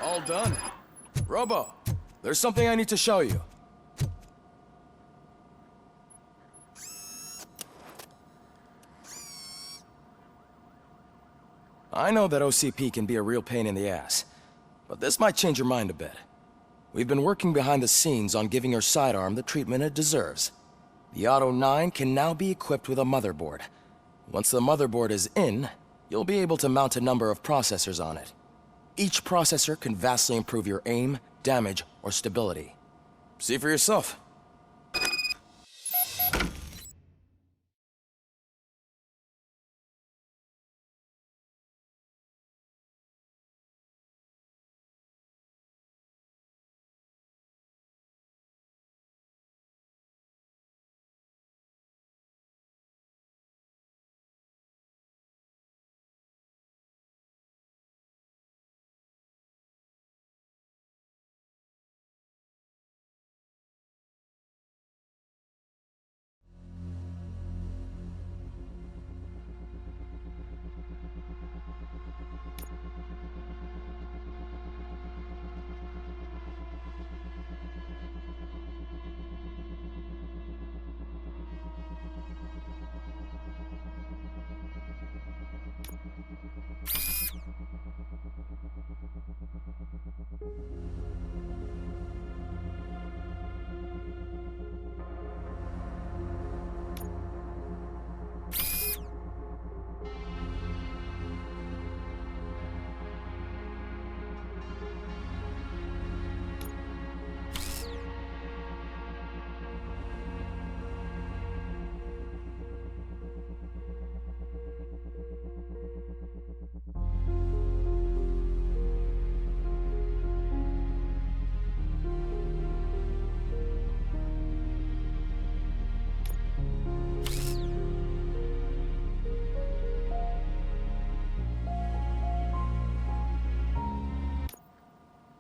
All done. Robo, there's something I need to show you. I know that OCP can be a real pain in the ass, but this might change your mind a bit. We've been working behind the scenes on giving your sidearm the treatment it deserves. The Auto 9 can now be equipped with a motherboard. Once the motherboard is in, you'll be able to mount a number of processors on it. Each processor can vastly improve your aim, damage, or stability. See for yourself.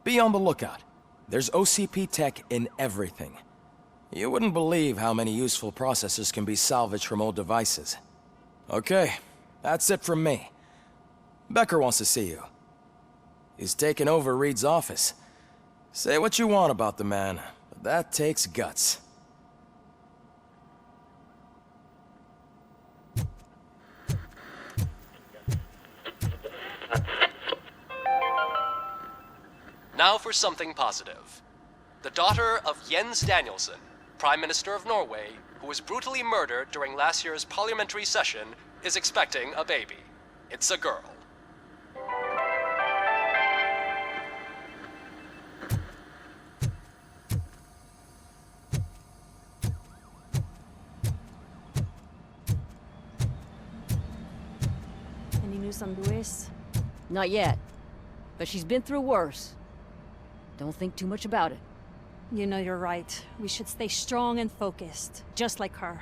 Be on the lookout. There's OCP tech in everything. You wouldn't believe how many useful processors can be salvaged from old devices. Okay, that's it from me. Becker wants to see you. He's taken over Reed's office. Say what you want about the man, but that takes guts. Now for something positive. The daughter of Jens Danielson, Prime Minister of Norway, who was brutally murdered during last year's parliamentary session, is expecting a baby. It's a girl. Any news on Lewis? Not yet. But she's been through worse. Don't think too much about it. You know you're right. We should stay strong and focused, just like her.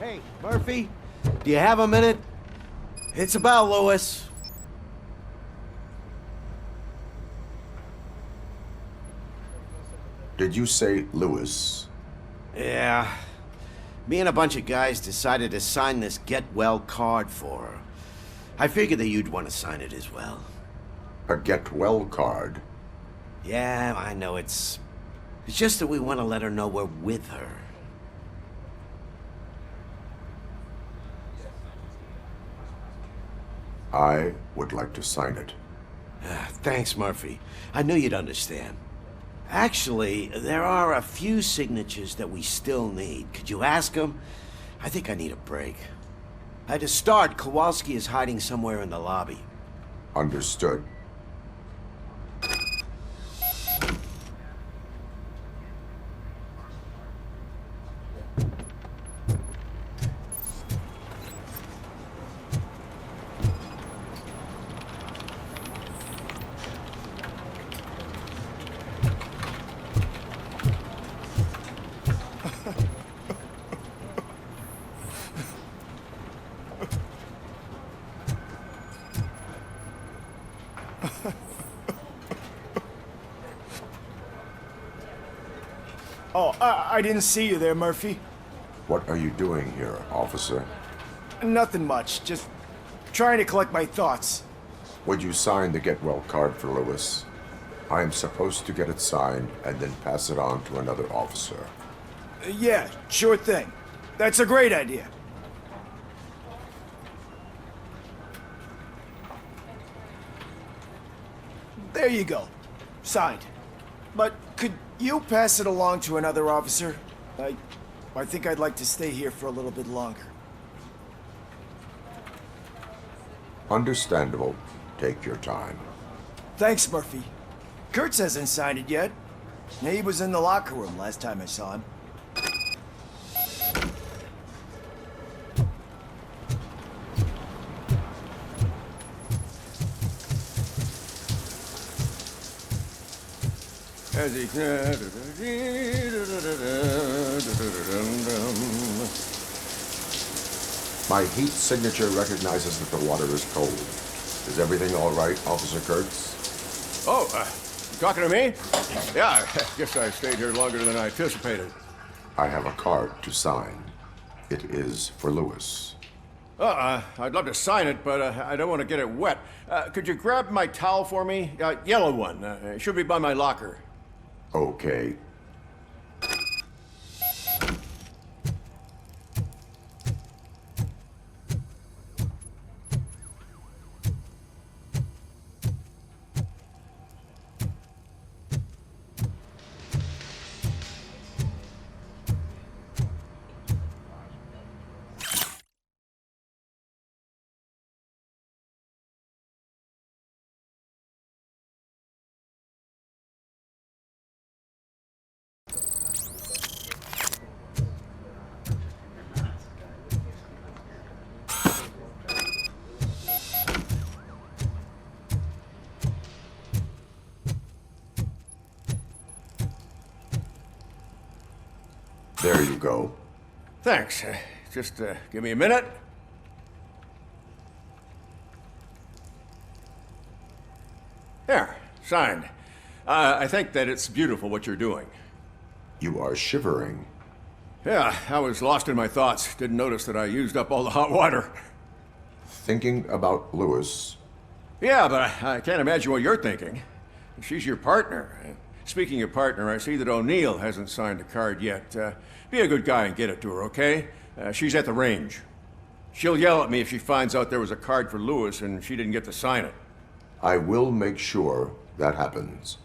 Hey, Murphy, do you have a minute? It's about Lewis. Did you say Lewis? Yeah. Me and a bunch of guys decided to sign this get well card for her. I figured that you'd want to sign it as well. A get well card? Yeah, I know it's just that we want to let her know we're with her. I would like to sign it. Thanks, Murphy. I knew you'd understand. Actually, there are a few signatures that we still need. Could you ask him? I think I need a break. To start, Kowalski is hiding somewhere in the lobby. Understood. Oh, I didn't see you there, Murphy. What are you doing here, officer? Nothing much, just trying to collect my thoughts. Would you sign the get well card for Lewis? I am supposed to get it signed and then pass it on to another officer. Yeah, sure thing. That's a great idea. There you go. Signed. But could you pass it along to another officer? I think I'd like to stay here for a little bit longer. Understandable. Take your time. Thanks, Murphy. Kurtz hasn't signed it yet. He was in the locker room last time I saw him. My heat signature recognizes that the water is cold. Is everything all right, Officer Kurtz? Oh, talking to me? Yeah, I guess I stayed here longer than I anticipated. I have a card to sign. It is for Lewis. I'd love to sign it, but I don't want to get it wet. Could you grab my towel for me? Yellow one. It should be by my locker. Okay. There you go. Thanks. Just give me a minute. There, signed. I think that it's beautiful what you're doing. You are shivering. Yeah, I was lost in my thoughts. Didn't notice that I used up all the hot water. Thinking about Lewis. Yeah, but I can't imagine what you're thinking. She's your partner. Speaking of partner, I see that O'Neill hasn't signed a card yet. Be a good guy and get it to her, okay? She's at the range. She'll yell at me if she finds out there was a card for Lewis and she didn't get to sign it. I will make sure that happens.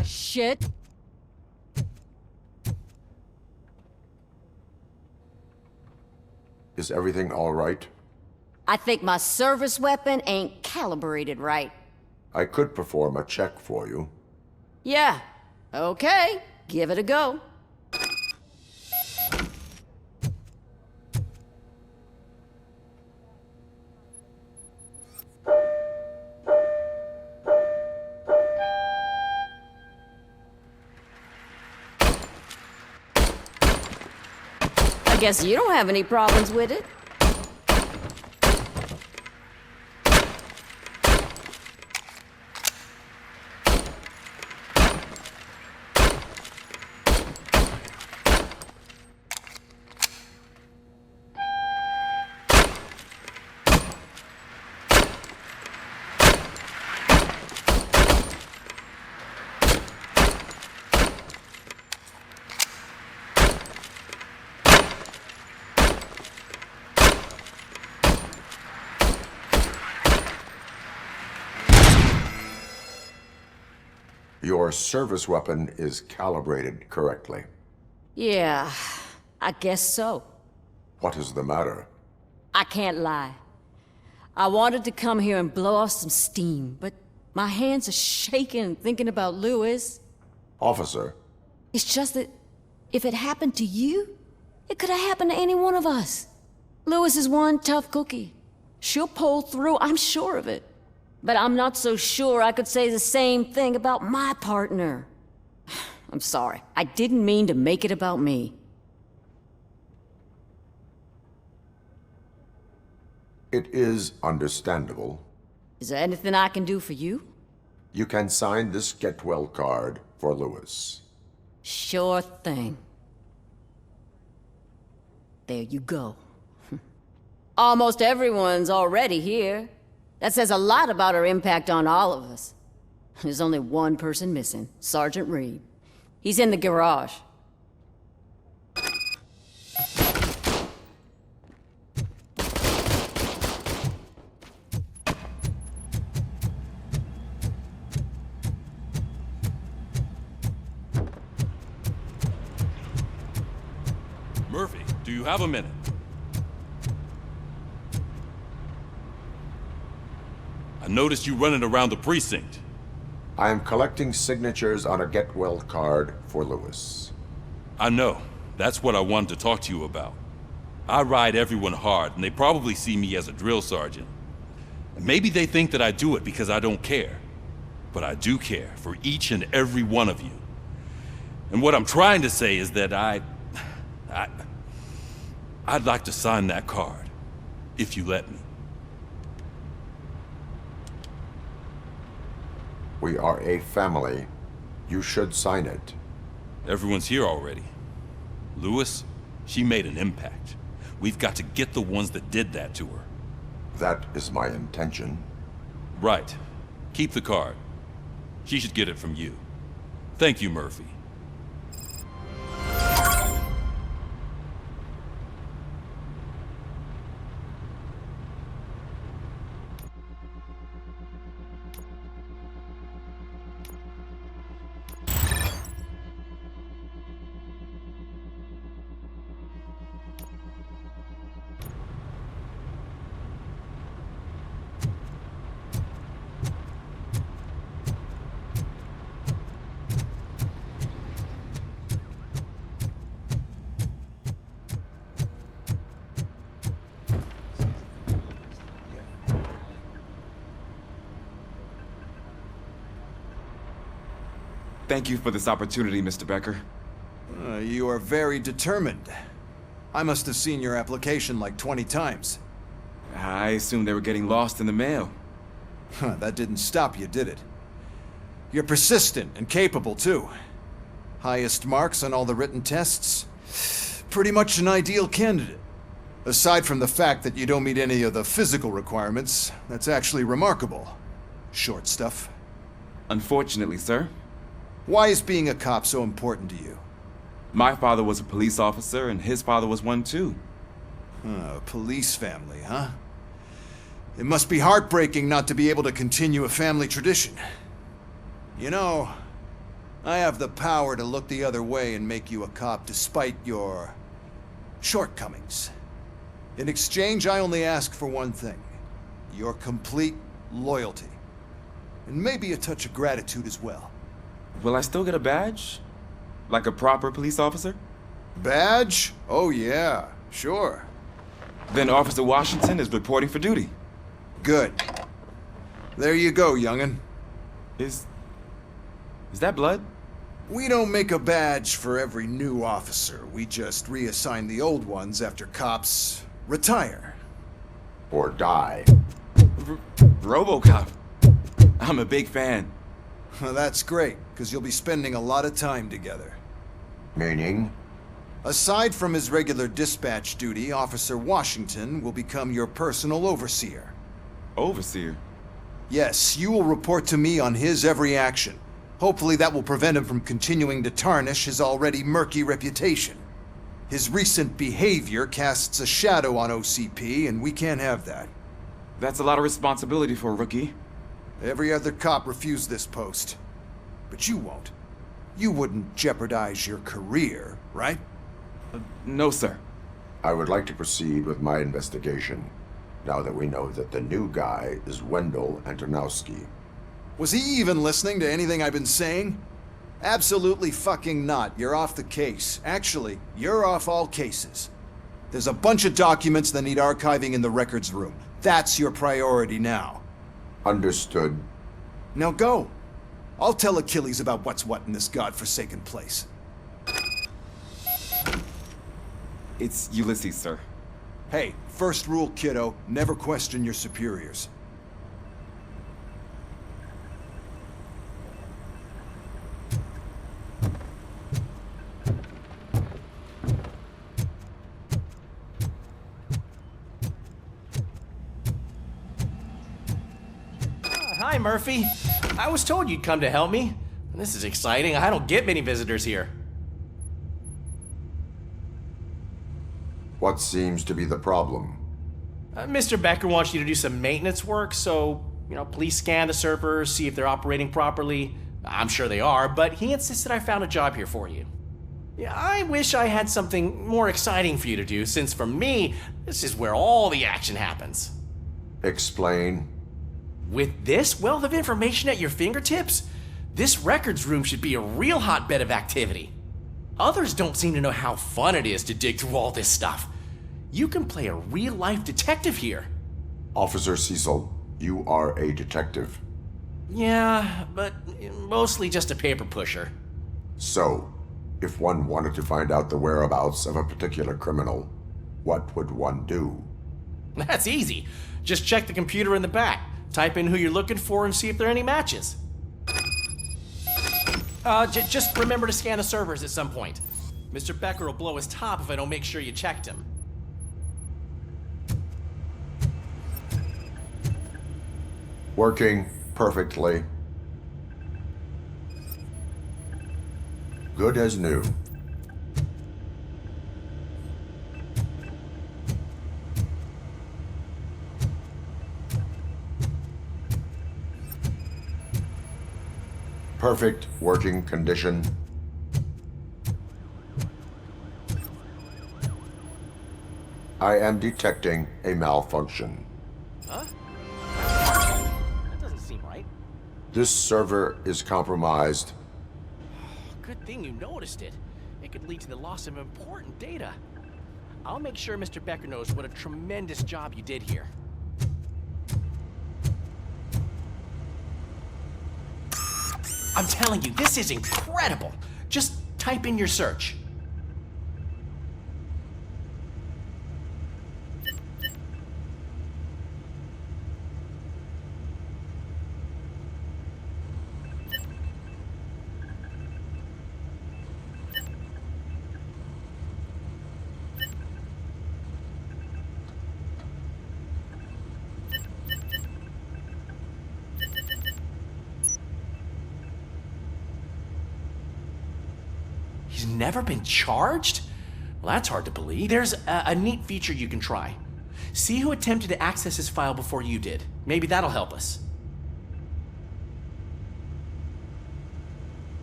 Shit. Is everything all right? I think my service weapon ain't calibrated right. I could perform a check for you. Yeah. Okay. Give it a go. I guess you don't have any problems with it. Your service weapon is calibrated correctly. Yeah, I guess so. What is the matter? I can't lie. I wanted to come here and blow off some steam, but my hands are shaking thinking about Lewis. Officer, It's just that if it happened to you, it could have happened to any one of us. Lewis is one tough cookie. She'll pull through, I'm sure of it. But I'm not so sure I could say the same thing about my partner. I'm sorry. I didn't mean to make it about me. it is understandable. Is there anything I can do for you? You can sign this get well card for Lewis. Sure thing. There you go. Almost everyone's already here. That says a lot about her impact on all of us. There's only one person missing, Sergeant Reed. He's in the garage. Murphy, do you have a minute? I noticed you running around the precinct. I am collecting signatures on a get well card for Lewis. I know. That's what I wanted to talk to you about. I ride everyone hard, and they probably see me as a drill sergeant. And maybe they think that I do it because I don't care. But I do care for each and every one of you. And what I'm trying to say is that I'd like to sign that card, if you let me. We are a family. You should sign it. Everyone's here already. Lewis, she made an impact. We've got to get the ones that did that to her. That is my intention. Right. Keep the card. She should get it from you. Thank you, Murphy. Thank you for this opportunity, Mr. Becker. You are very determined. I must have seen your application like 20 times. I assumed they were getting lost in the mail. That didn't stop you, did it? You're persistent and capable, too. Highest marks on all the written tests. Pretty much an ideal candidate. Aside from the fact that you don't meet any of the physical requirements, that's actually remarkable. Short stuff. Unfortunately, sir. Why is being a cop so important to you? My father was a police officer, and his father was one too. A police family, huh? It must be heartbreaking not to be able to continue a family tradition. You know, I have the power to look the other way and make you a cop despite your shortcomings. In exchange, I only ask for one thing. Your complete loyalty. And maybe a touch of gratitude as well. Will I still get a badge? Like a proper police officer? Badge? Oh yeah, sure. Then Officer Washington is reporting for duty. Good. There you go, young'un. Is that blood? We don't make a badge for every new officer. We just reassign the old ones after cops retire. Or die. RoboCop. I'm a big fan. That's great, because you'll be spending a lot of time together. Meaning? Aside from his regular dispatch duty, Officer Washington will become your personal overseer. Overseer? Yes, you will report to me on his every action. Hopefully that will prevent him from continuing to tarnish his already murky reputation. His recent behavior casts a shadow on OCP, and we can't have that. That's a lot of responsibility for a rookie. Every other cop refused this post. but you won't. You wouldn't jeopardize your career, right? No, sir. I would like to proceed with my investigation, now that we know that the new guy is Wendell Antonowski. Was he even listening to anything I've been saying? Absolutely fucking not. You're off the case. Actually, you're off all cases. There's a bunch of documents that need archiving in the records room. That's your priority now. Understood. Now go. I'll tell Achilles about what's what in this godforsaken place. It's Ulysses, sir. Hey, first rule, kiddo, never question your superiors. Hi, Murphy. I was told you'd come to help me. This is exciting. I don't get many visitors here. What seems to be the problem? Mr. Becker wants you to do some maintenance work, so, please scan the servers, see if they're operating properly. I'm sure they are, but he insisted I found a job here for you. Yeah, I wish I had something more exciting for you to do, since for me, this is where all the action happens. Explain. With this wealth of information at your fingertips, this records room should be a real hotbed of activity. Others don't seem to know how fun it is to dig through all this stuff. You can play a real-life detective here. Officer Cecil, you are a detective. Yeah, but mostly just a paper pusher. So, if one wanted to find out the whereabouts of a particular criminal, what would one do? That's easy. Just check the computer in the back. Type in who you're looking for and see if there are any matches. Just remember to scan the servers at some point. Mr. Becker will blow his top if I don't make sure you checked him. Working perfectly. Good as new. Perfect working condition. I am detecting a malfunction. Huh? That doesn't seem right. This server is compromised. Good thing you noticed it. It could lead to the loss of important data. I'll make sure Mr. Becker knows what a tremendous job you did here. I'm telling you, this is incredible. Just type in your search. He's never been charged? Well, that's hard to believe. There's a neat feature you can try. See who attempted to access his file before you did. Maybe that'll help us.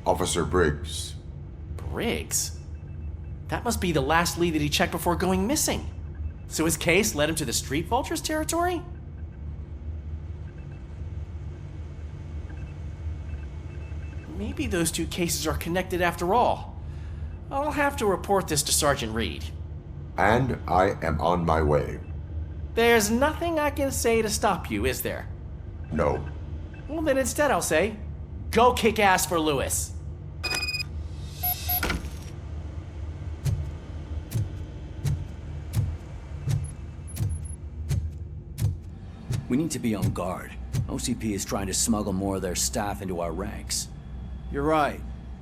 Officer Briggs. Briggs? That must be the last lead that he checked before going missing. So his case led him to the Street Vultures territory? Maybe those two cases are connected after all. I'll have to report this to Sergeant Reed. And I am on my way. There's nothing I can say to stop you, is there? No. Well, then instead I'll say, go kick ass for Lewis. We need to be on guard. OCP is trying to smuggle more of their staff into our ranks. You're right.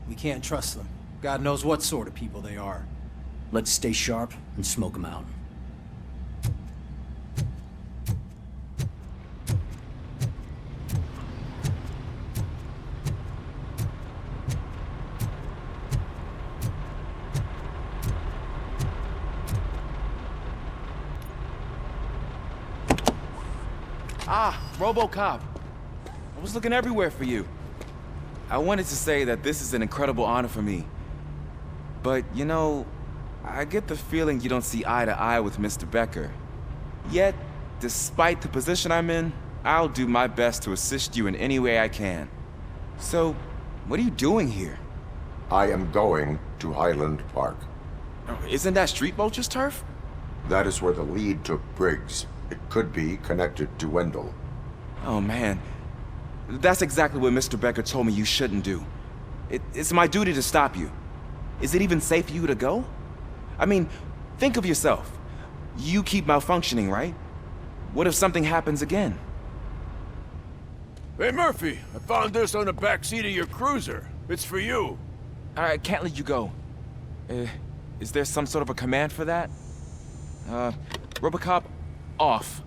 We can't trust them. God knows what sort of people they are. Let's stay sharp and smoke them out. Ah, RoboCop. I was looking everywhere for you. I wanted to say that this is an incredible honor for me. But, you know, I get the feeling you don't see eye to eye with Mr. Becker. Yet, despite the position I'm in, I'll do my best to assist you in any way I can. So, what are you doing here? I am going to Highland Park. Isn't that Street Vulture's turf? That is where the lead took Briggs. It could be connected to Wendell. Oh man, that's exactly what Mr. Becker told me you shouldn't do. It's my duty to stop you. Is it even safe for you to go? I mean, think of yourself. You keep malfunctioning, right? What if something happens again? Hey, Murphy, I found this on the back seat of your cruiser. It's for you. I can't let you go. Is there some sort of a command for that? RoboCop, off.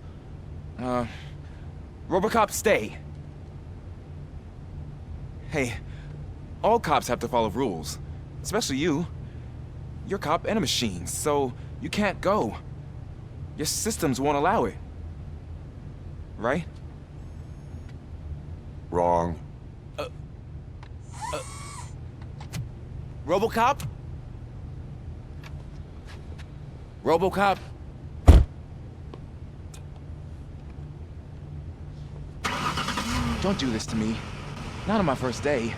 RoboCop, stay. Hey, all cops have to follow rules. Especially you. You're a cop and a machine, so you can't go. Your systems won't allow it. Right? Wrong. RoboCop? RoboCop? Don't do this to me. Not on my first day.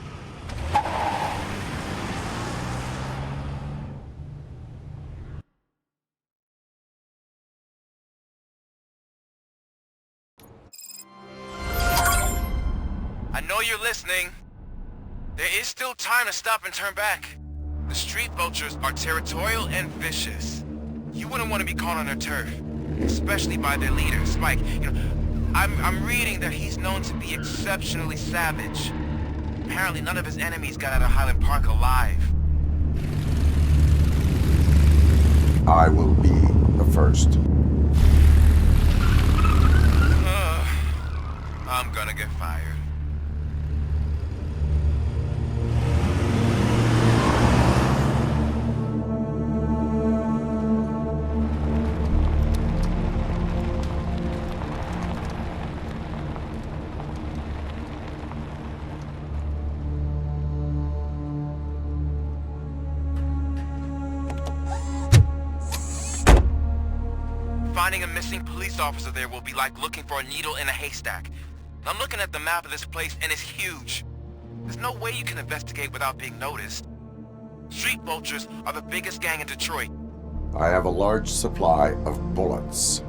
I know you're listening. There is still time to stop and turn back. The street vultures are territorial and vicious. You wouldn't want to be caught on their turf, especially by their leader, Spike. You know, I'm reading that he's known to be exceptionally savage. Apparently none of his enemies got out of Highland Park alive. I will be the first. I'm gonna get fired. Finding a missing police officer there will be like looking for a needle in a haystack. I'm looking at the map of this place and it's huge. There's no way you can investigate without being noticed. Street vultures are the biggest gang in Detroit. I have a large supply of bullets.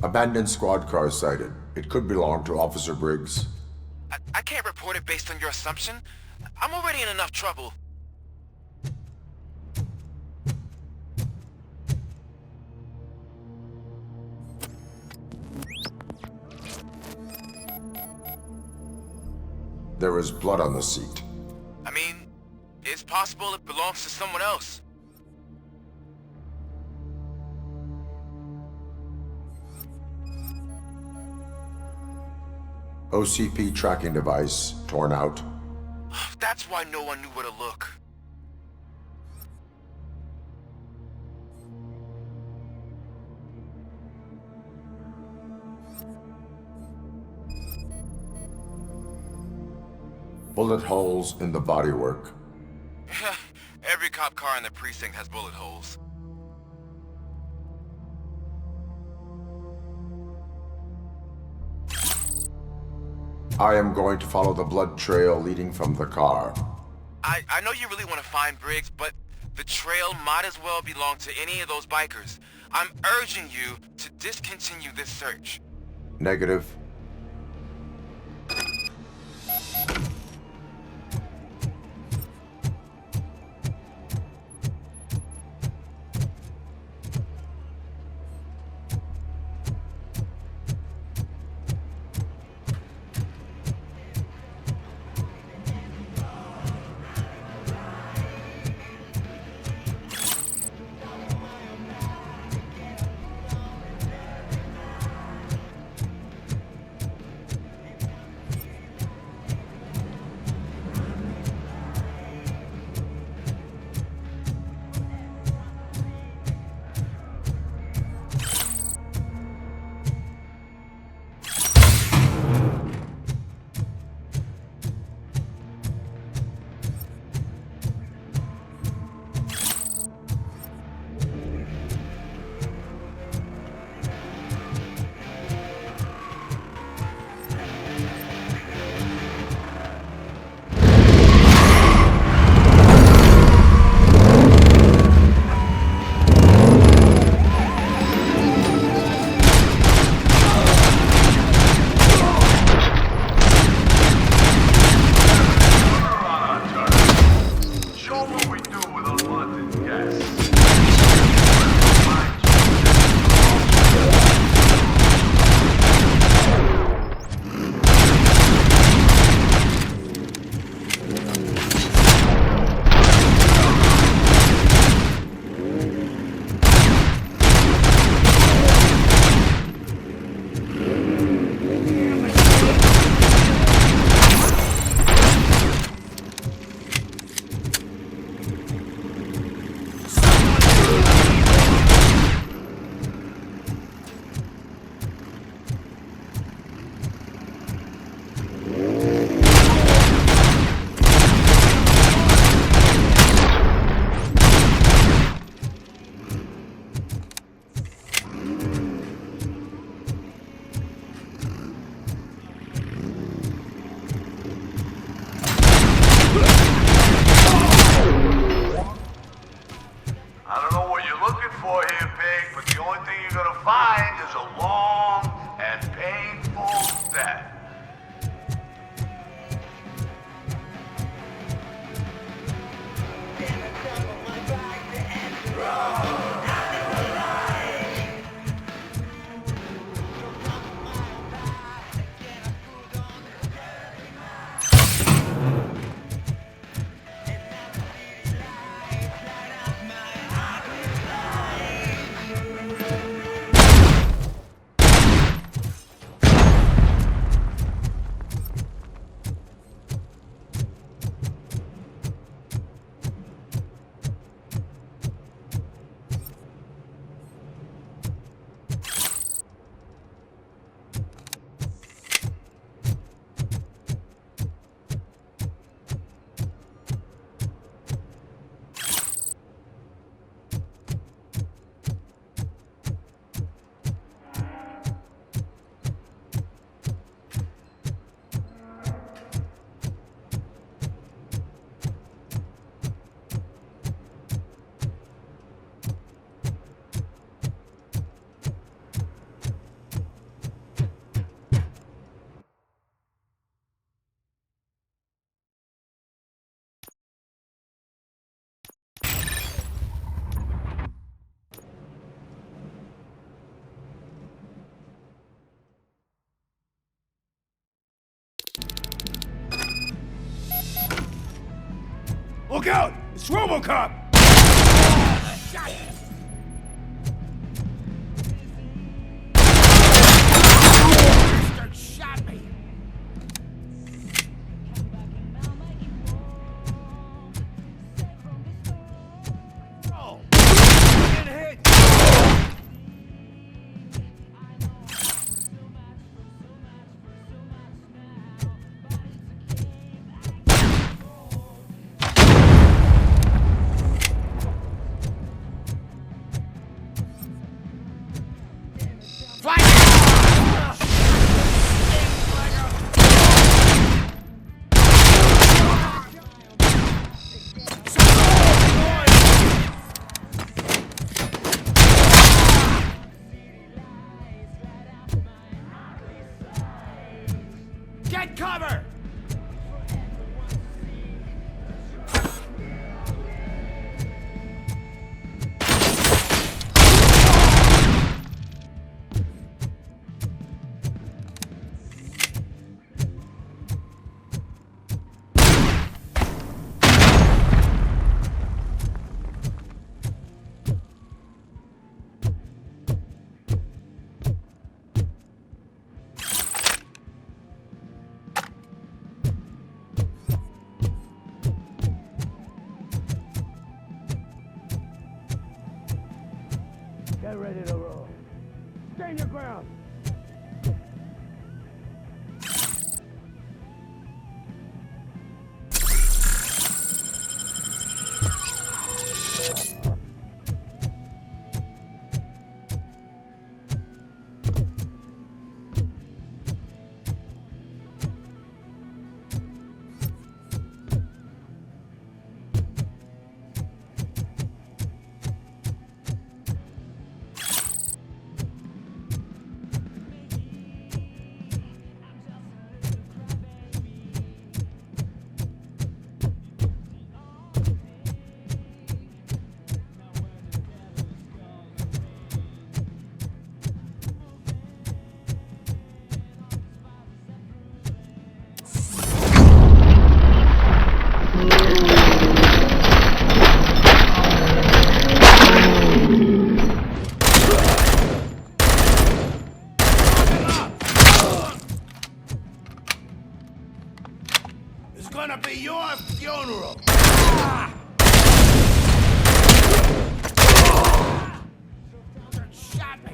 Abandoned squad car sighted. It could belong to Officer Briggs. I can't report it based on your assumption. I'm already in enough trouble. There is blood on the seat. I mean, it's possible it belongs to someone else. OCP tracking device torn out. That's why no one knew where to look. Bullet holes in the bodywork. Every cop car in the precinct has bullet holes. I am going to follow the blood trail leading from the car. I know you really want to find Briggs, but the trail might as well belong to any of those bikers. I'm urging you to discontinue this search. Negative. Look out! It's RoboCop! Shot me! Oh! Get hit! Get cover! Get ready to roll. Stand your ground. It's gonna be your funeral. Shot me.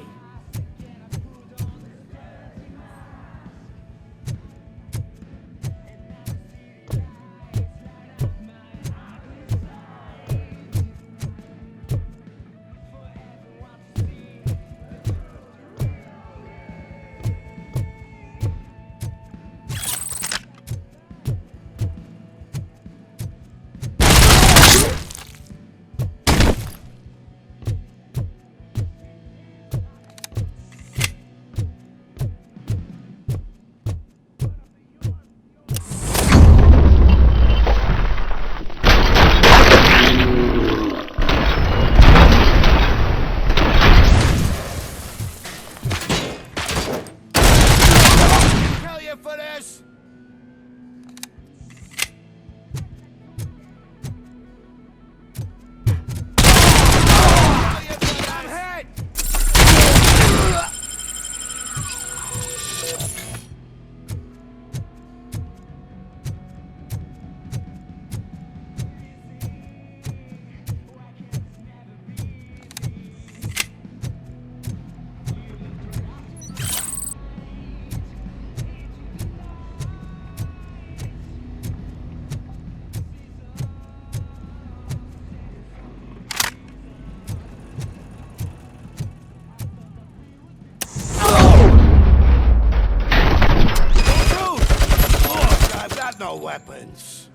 No weapons.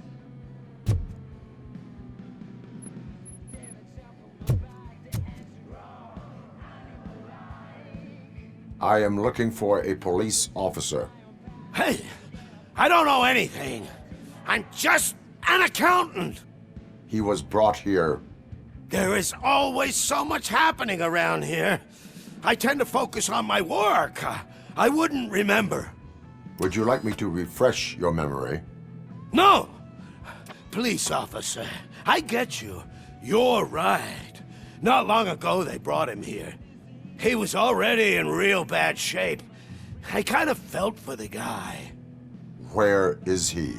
I am looking for a police officer. Hey, I don't know anything. I'm just an accountant. He was brought here. There is always so much happening around here. I tend to focus on my work. I wouldn't remember. Would you like me to refresh your memory? No! Police officer, I get you. You're right. Not long ago, they brought him here. He was already in real bad shape. I kind of felt for the guy. Where is he?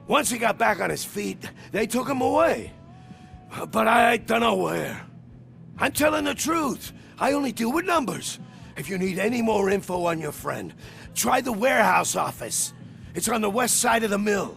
Once he got back on his feet, they took him away. But I don't know where. I'm telling the truth. I only deal with numbers. If you need any more info on your friend, try the warehouse office. It's on the west side of the mill.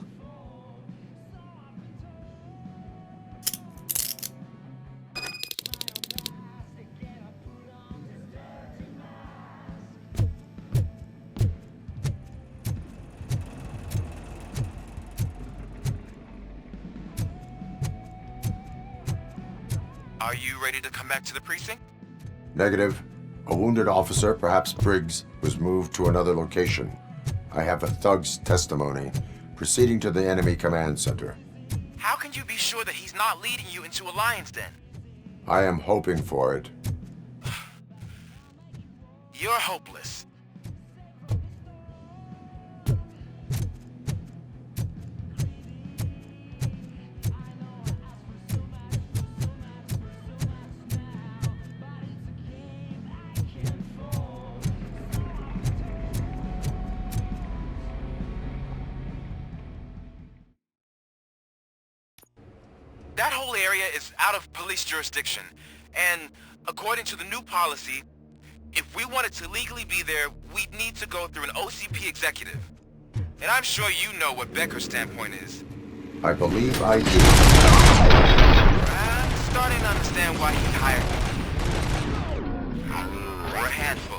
Are you ready to come back to the precinct? Negative. A wounded officer, perhaps Briggs, was moved to another location. I have a thug's testimony proceeding to the enemy command center. How can you be sure that he's not leading you into a lion's den? I am hoping for it. You're hopeless. That whole area is out of police jurisdiction, and according to the new policy, if we wanted to legally be there, we'd need to go through an OCP executive. And I'm sure you know what Becker's standpoint is. I believe I do. I'm starting to understand why he hired me. We're a handful.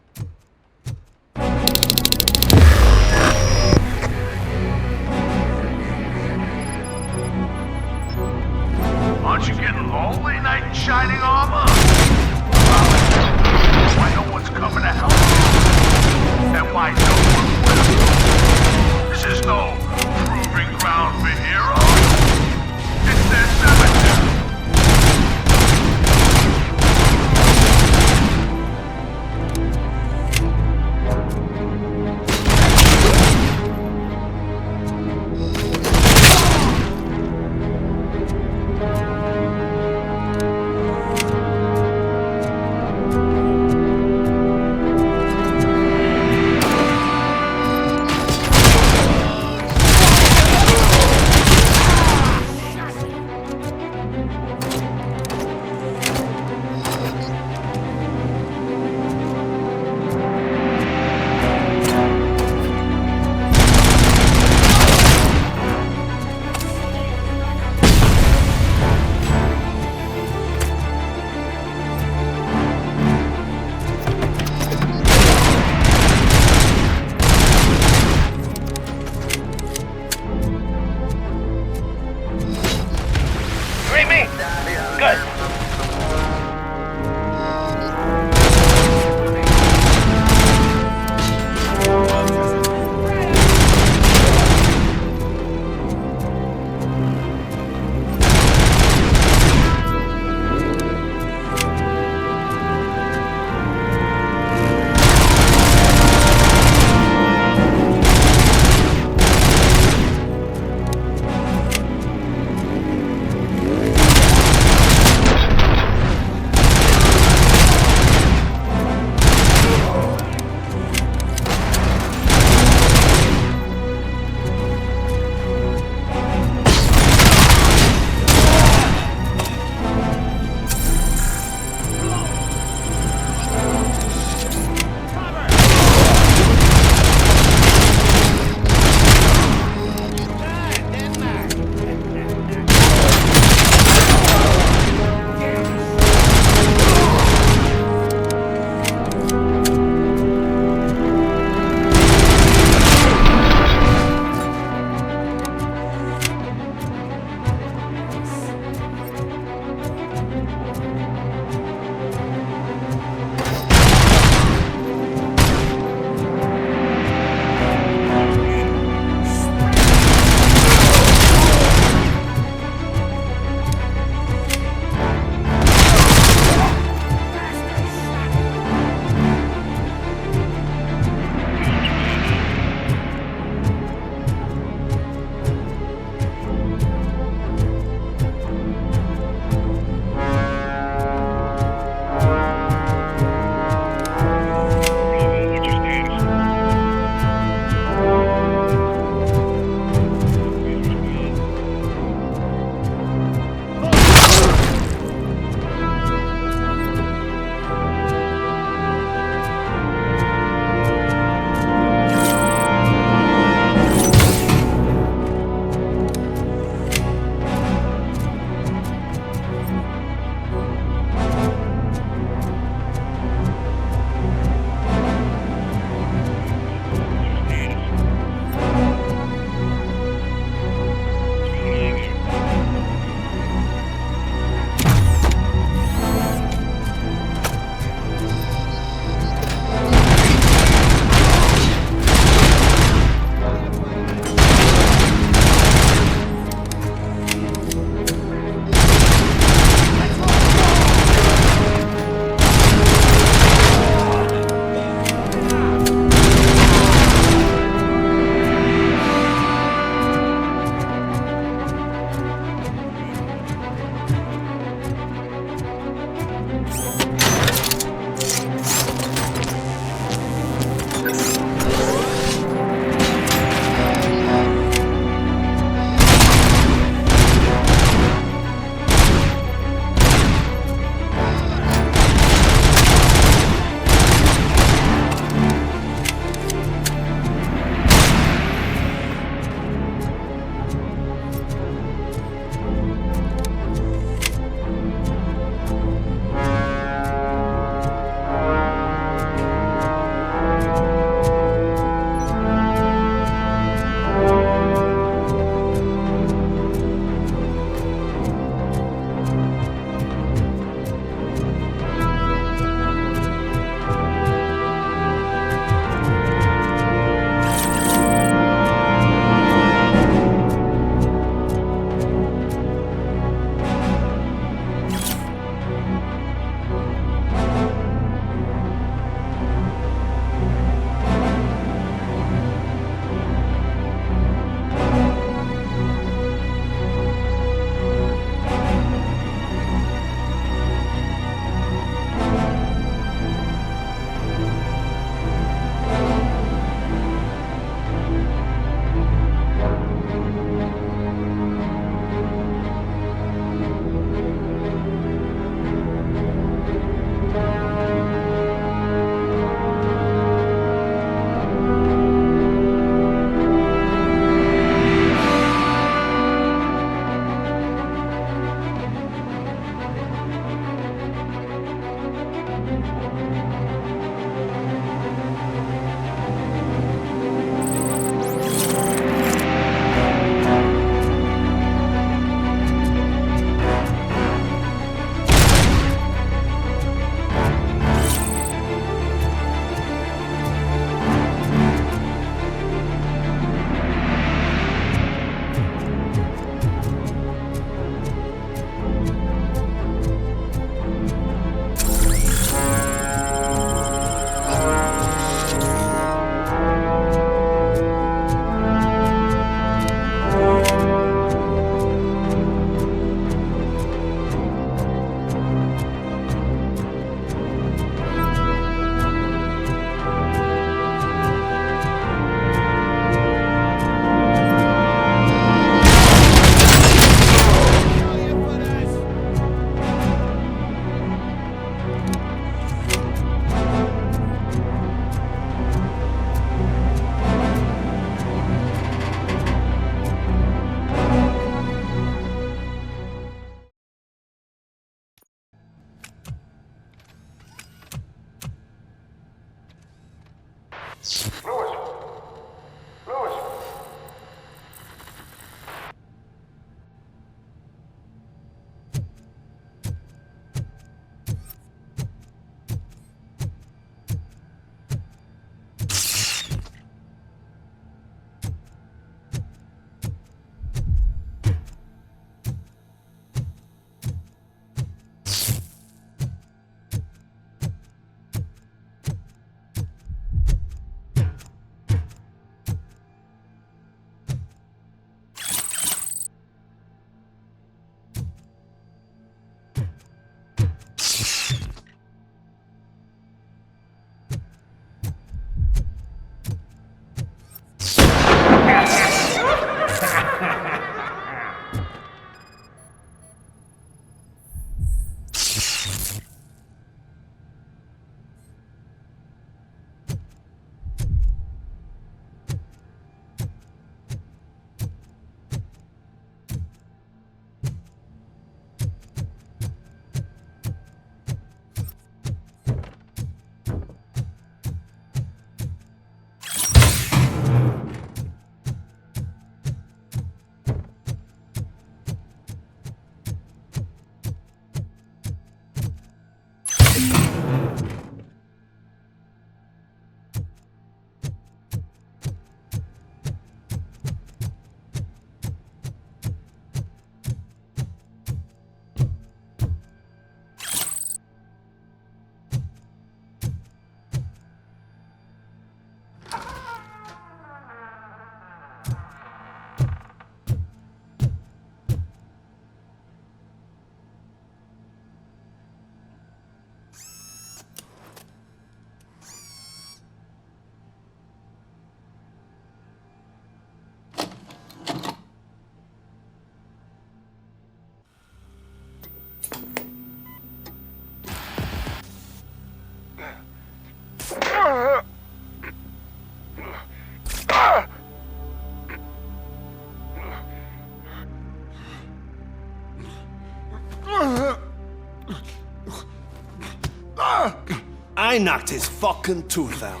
I knocked his fucking tooth out.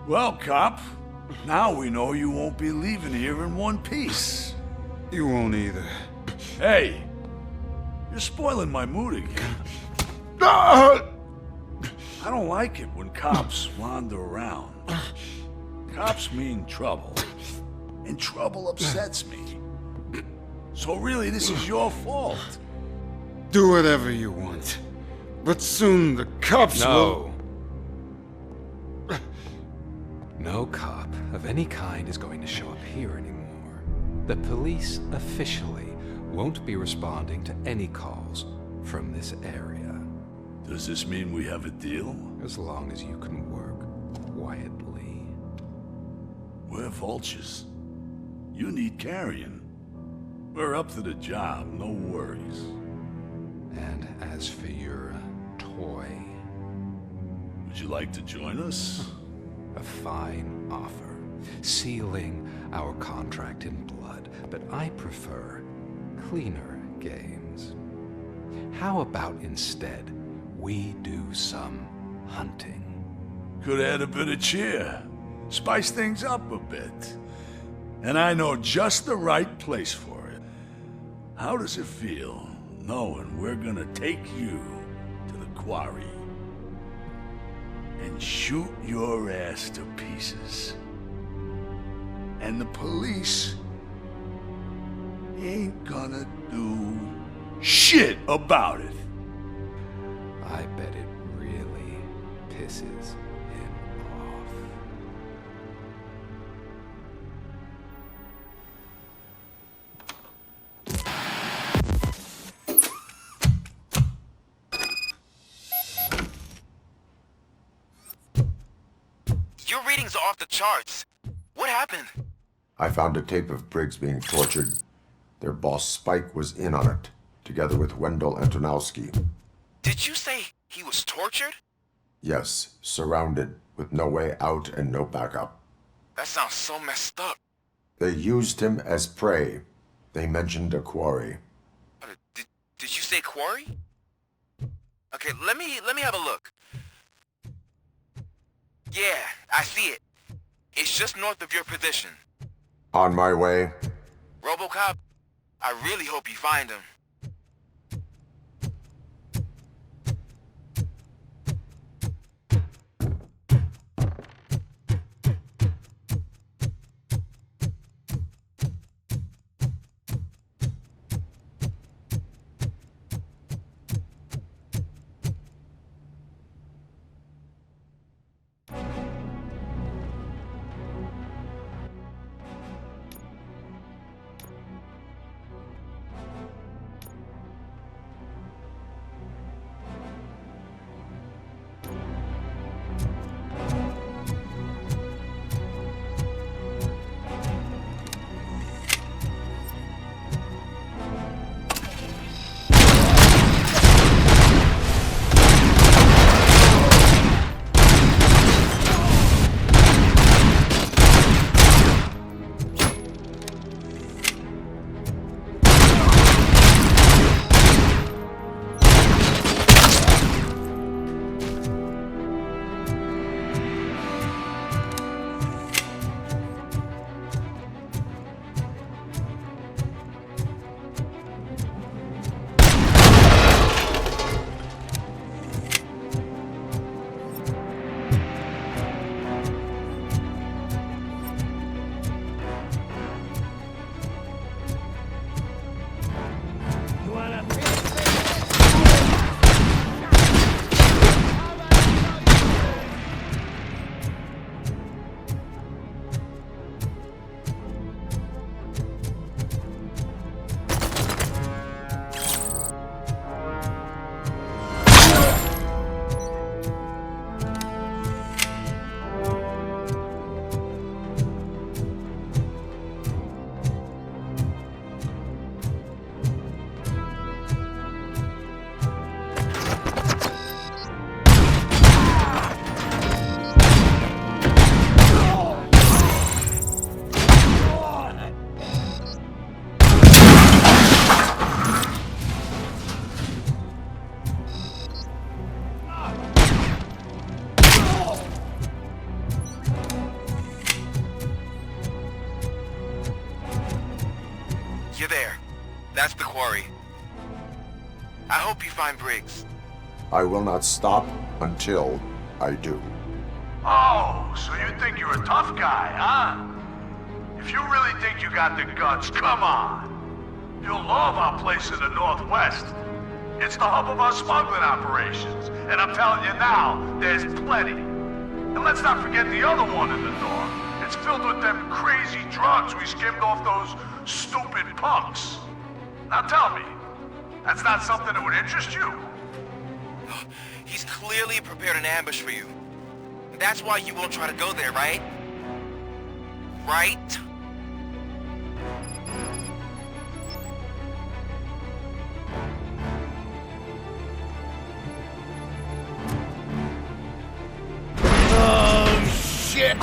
Well, cop, now we know you won't be leaving here in one piece. You won't either. Hey, you're spoiling my mood again. I don't like it when cops wander around. Cops mean trouble, and trouble upsets me. So really, this is your fault. Do whatever you want. But soon the cops will... No cop of any kind is going to show up here anymore. The police officially won't be responding to any calls from this area. Does this mean we have a deal? As long as you can work quietly. We're vultures. You need carrion. We're up to the job, no worries. And as for your toy... Would you like to join us? A fine offer, sealing our contract in blood, but I prefer cleaner games. How about instead we do some hunting? Could add a bit of cheer, spice things up a bit. And I know just the right place for it. How does it feel knowing we're gonna take you to the quarry and shoot your ass to pieces? And the police ain't gonna do shit about it. I bet it really pisses him off. Your readings are off the charts. What happened? I found a tape of Briggs being tortured. Their boss Spike was in on it, together with Wendell Antonowski. Did you say he was tortured? Yes, surrounded, with no way out and no backup. That sounds so messed up. They used him as prey. They mentioned a quarry. Did you say quarry? Okay, let me have a look. Yeah, I see it. It's just north of your position. On my way. RoboCop, I really hope you find him. find Briggs. I will not stop until I do. Oh, so you think you're a tough guy, huh? If you really think you got the guts, come on. You'll love our place in the Northwest. It's the hub of our smuggling operations. And I'm telling you now, there's plenty. And let's not forget the other one in the north. It's filled with them crazy drugs we skimmed off those stupid punks. Now tell me, that's not something that would interest you? He's clearly prepared an ambush for you. That's why you won't try to go there, right? Right? Oh, shit!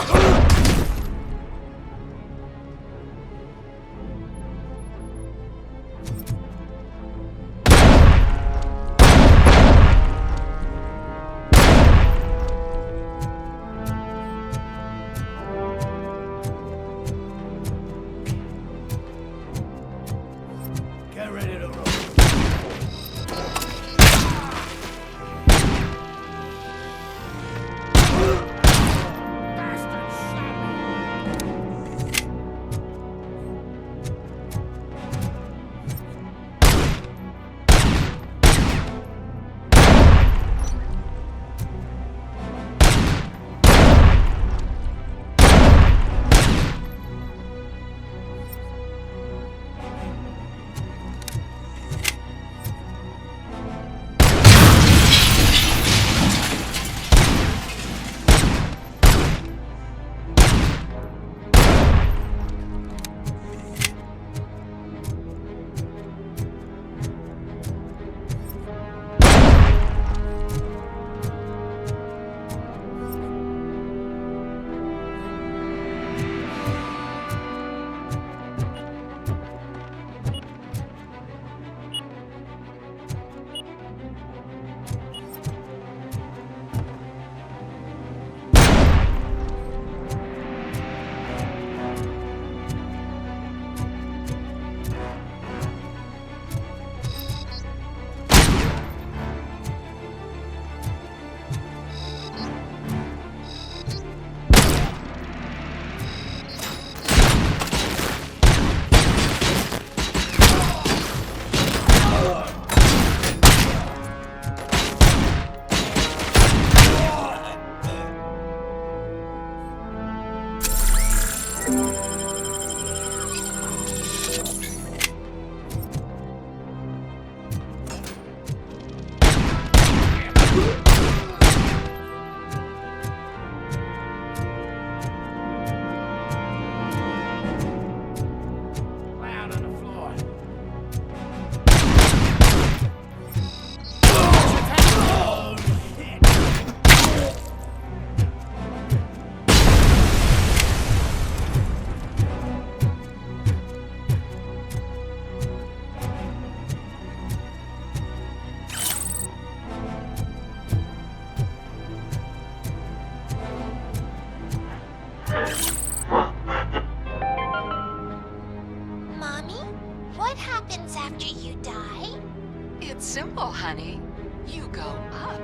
It's simple, honey. You go up.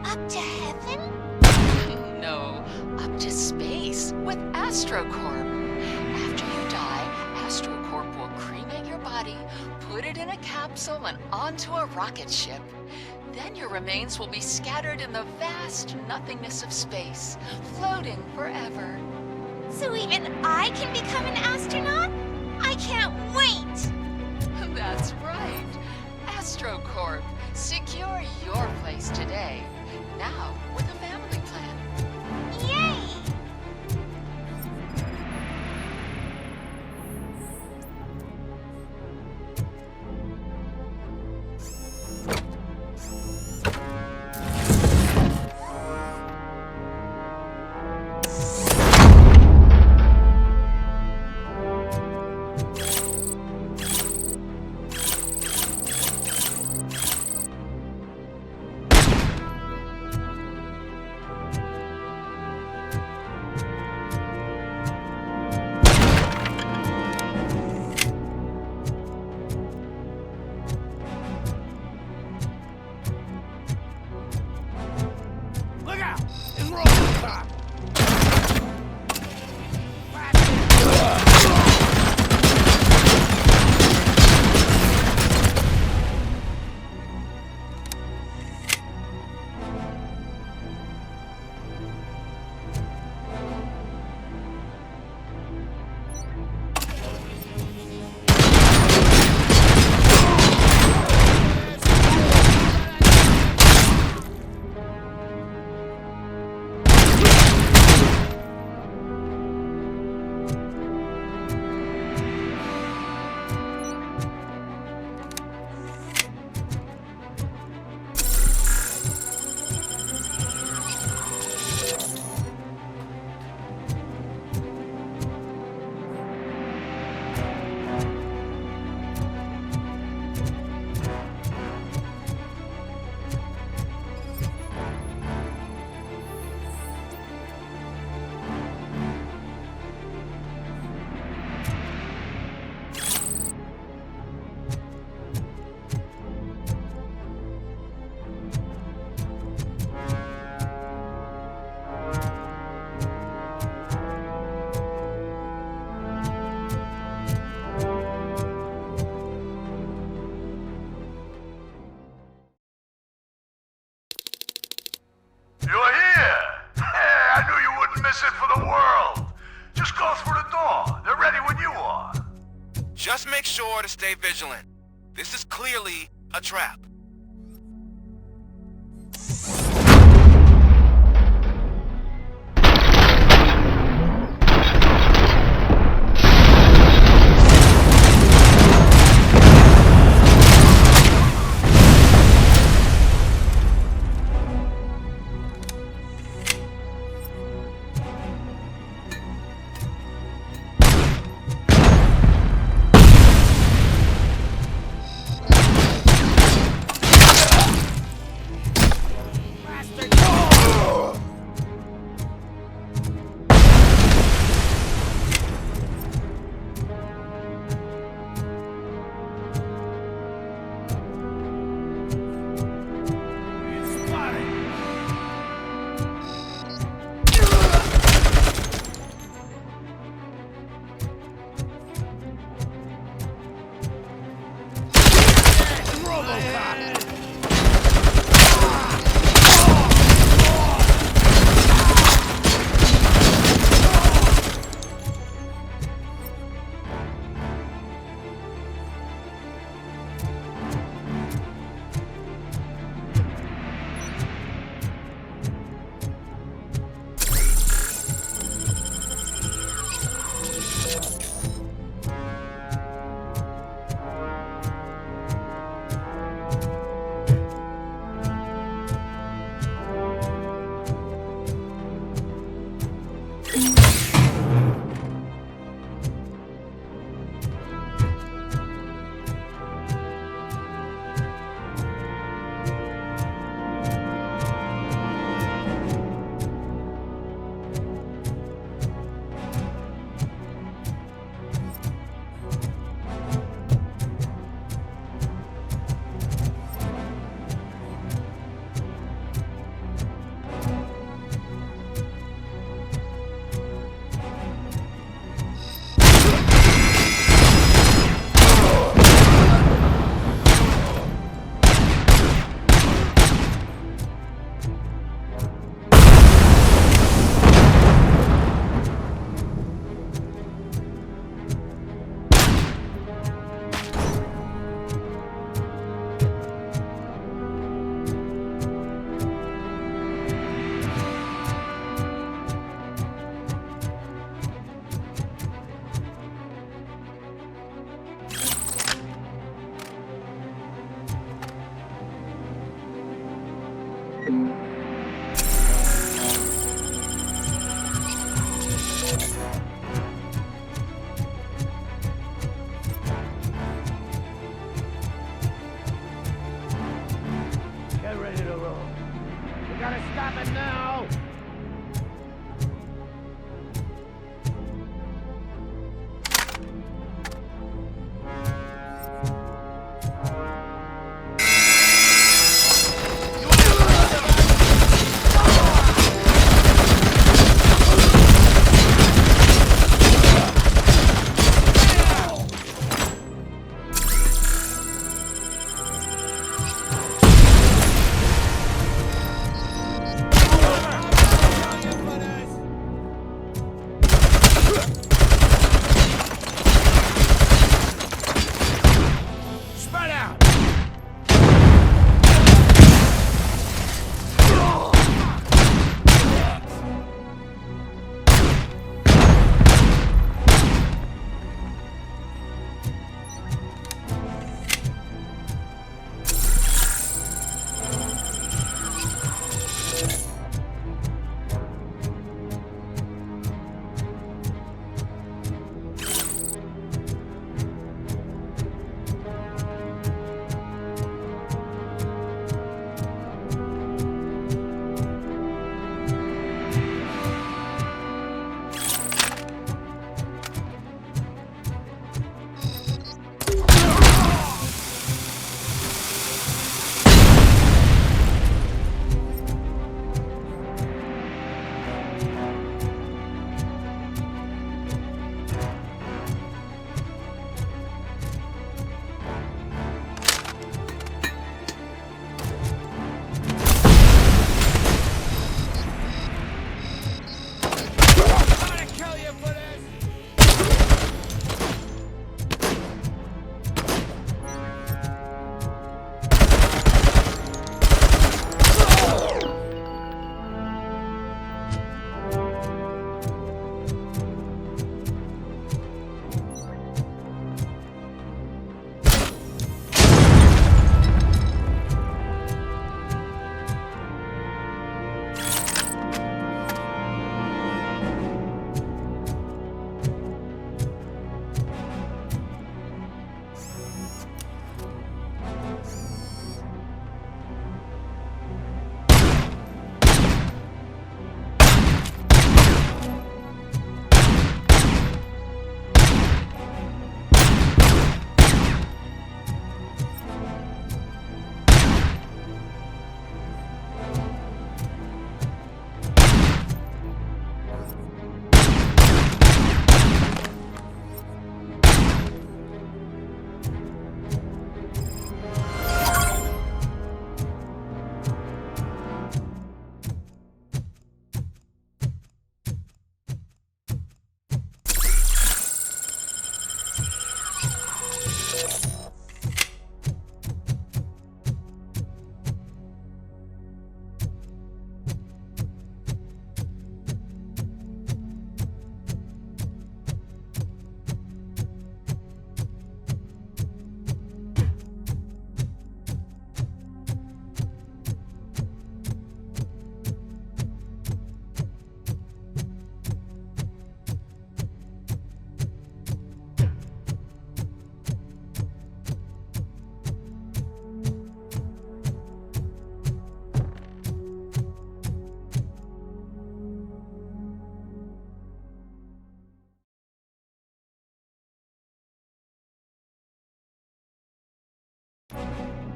Up to heaven? No, up to space with AstroCorp. After you die, AstroCorp will cremate your body, put it in a capsule and onto a rocket ship. Then your remains will be scattered in the vast nothingness of space, floating forever. So even I can become an astronaut? I can't wait! That's right. AstroCorp. Secure your place today. Now with a family plan. Yay! Just make sure to stay vigilant. This is clearly a trap.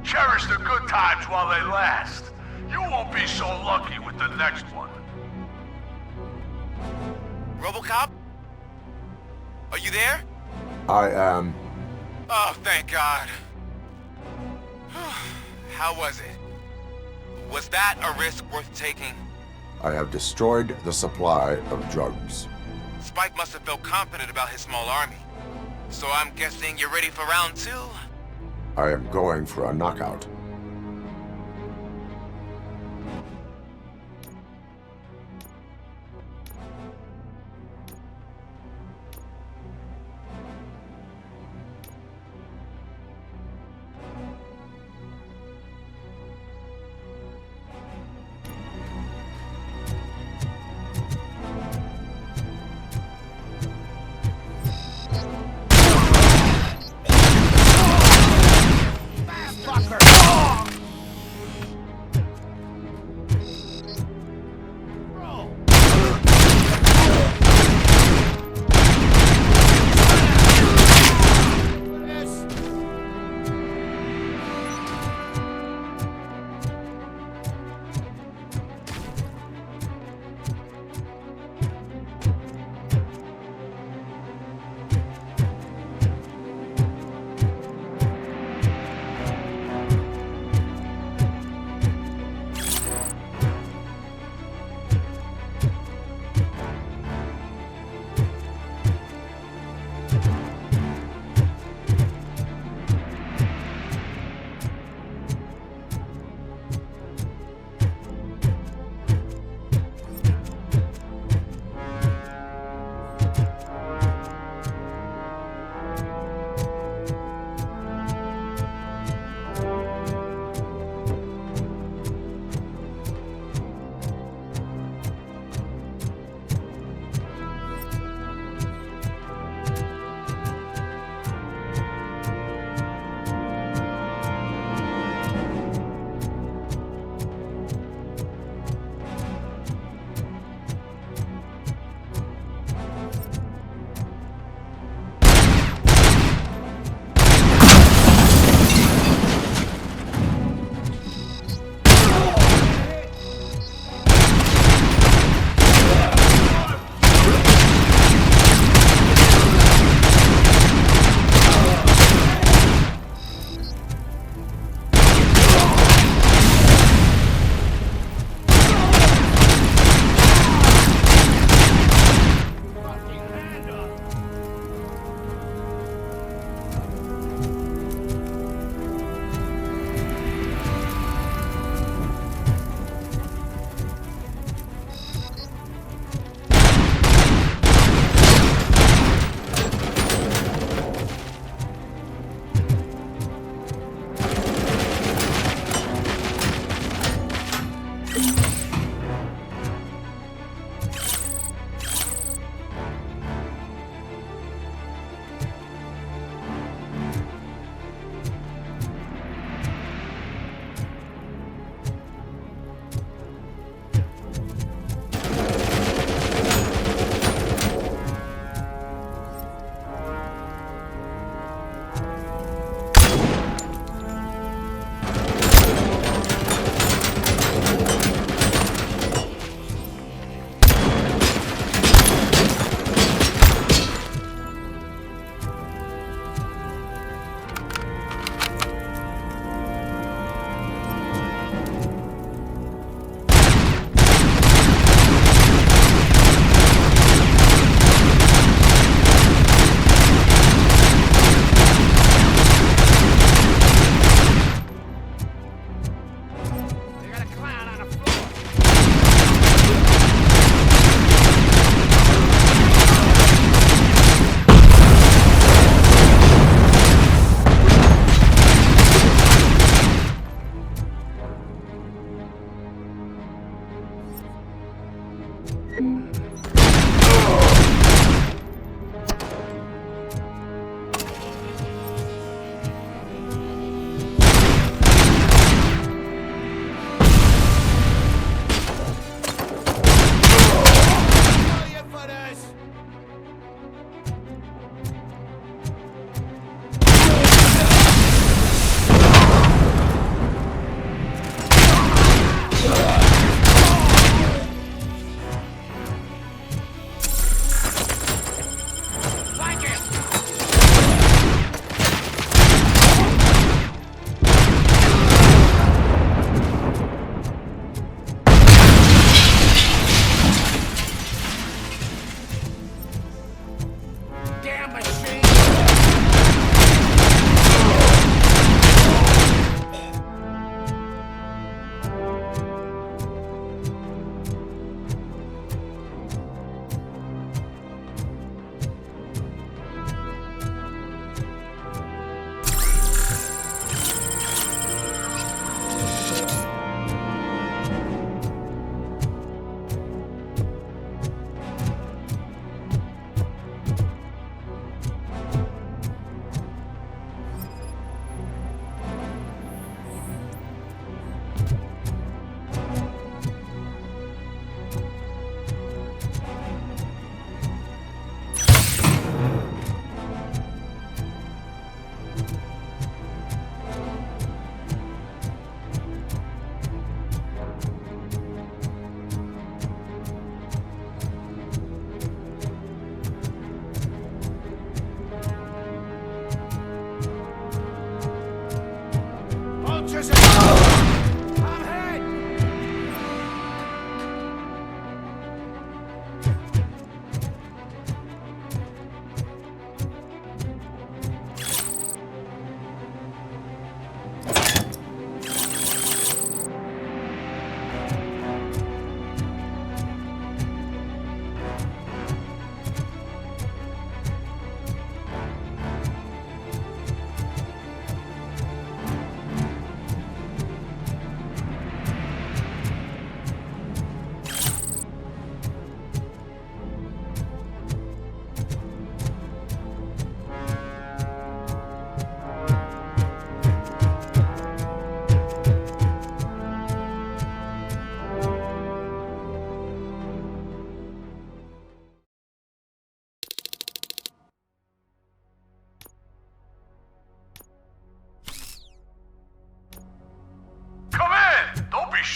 Cherish the good times while they last. You won't be so lucky with the next one. RoboCop? Are you there? I am. Oh, thank God. How was it? Was that a risk worth taking? I have destroyed the supply of drugs. Spike must have felt confident about his small army. So I'm guessing you're ready for round 2? I am going for a knockout.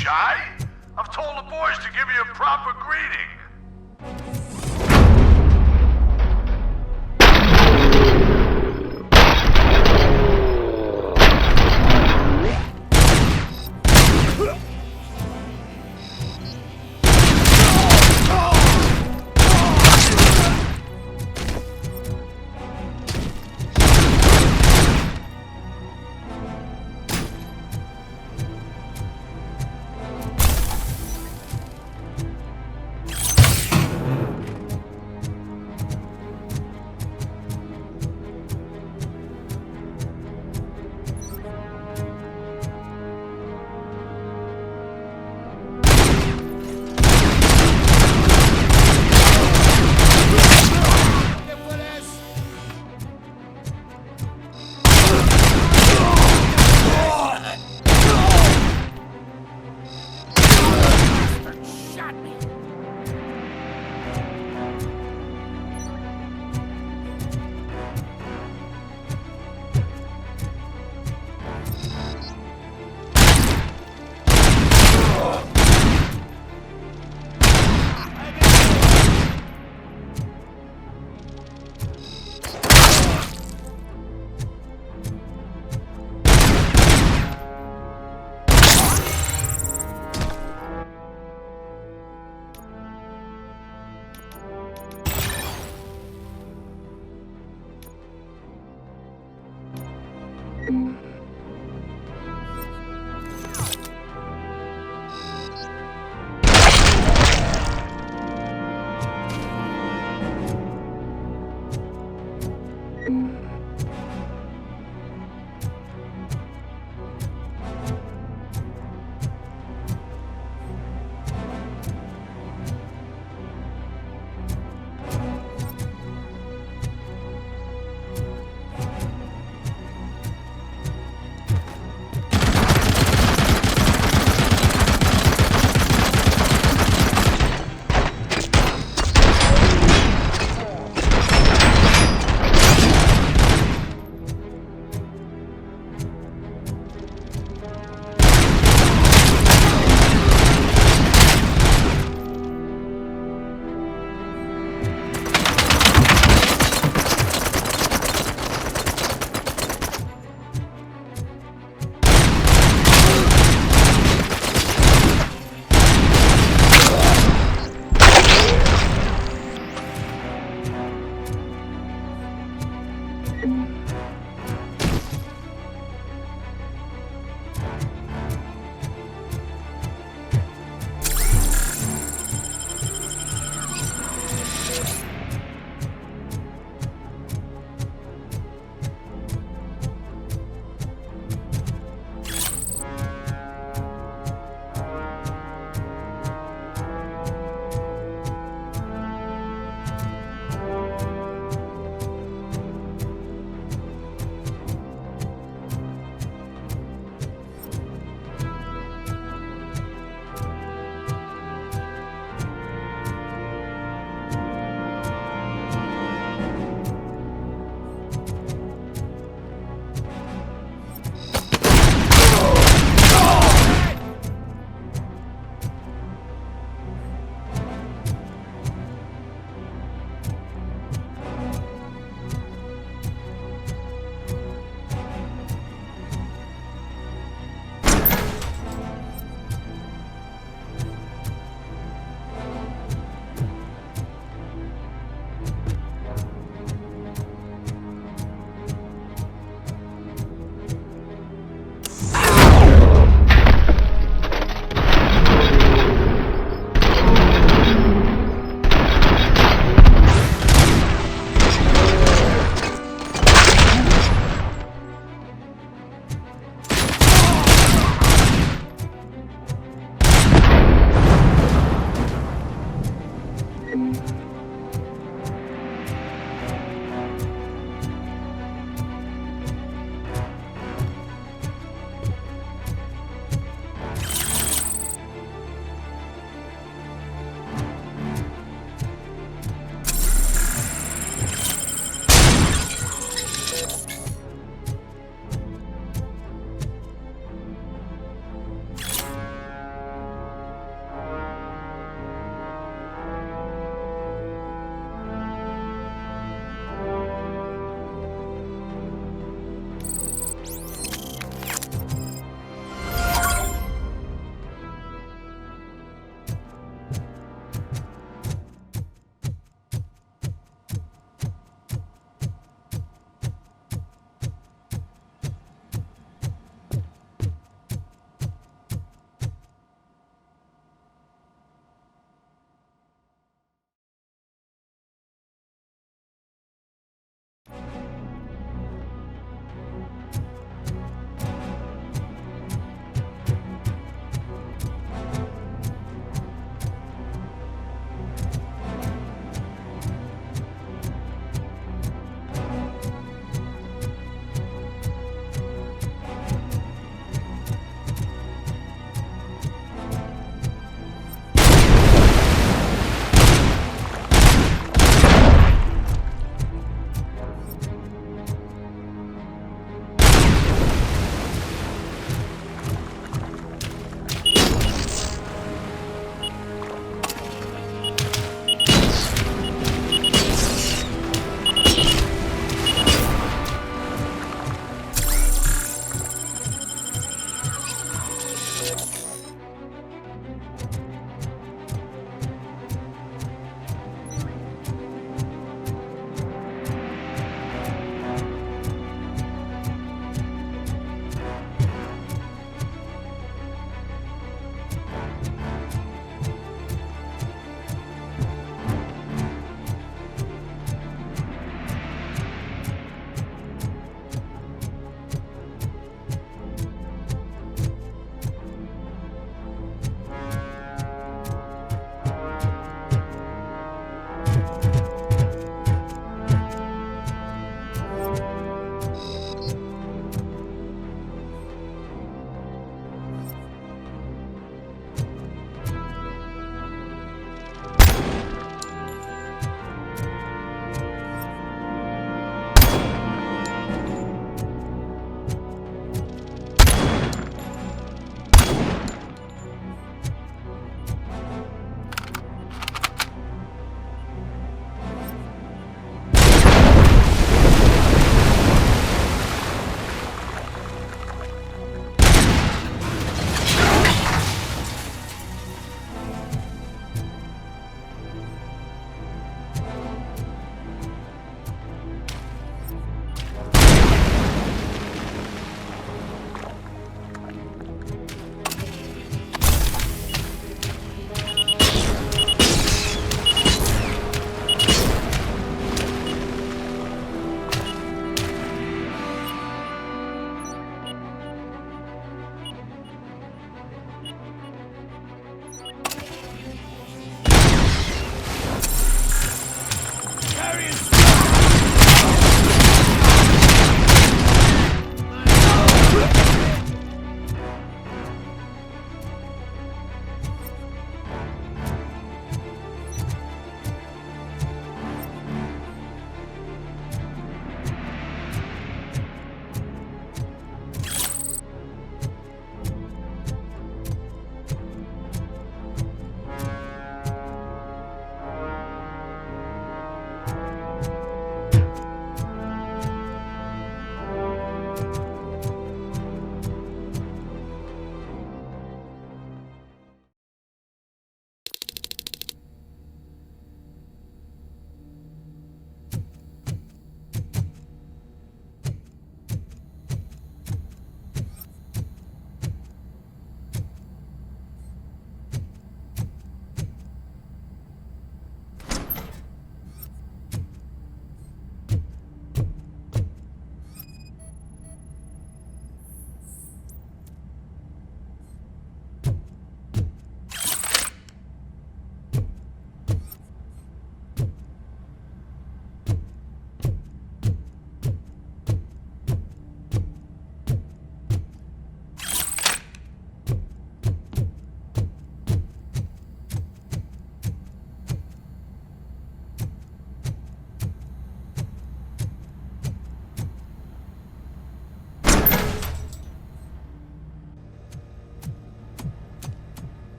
shy? I've told the boys to give you a proper greeting.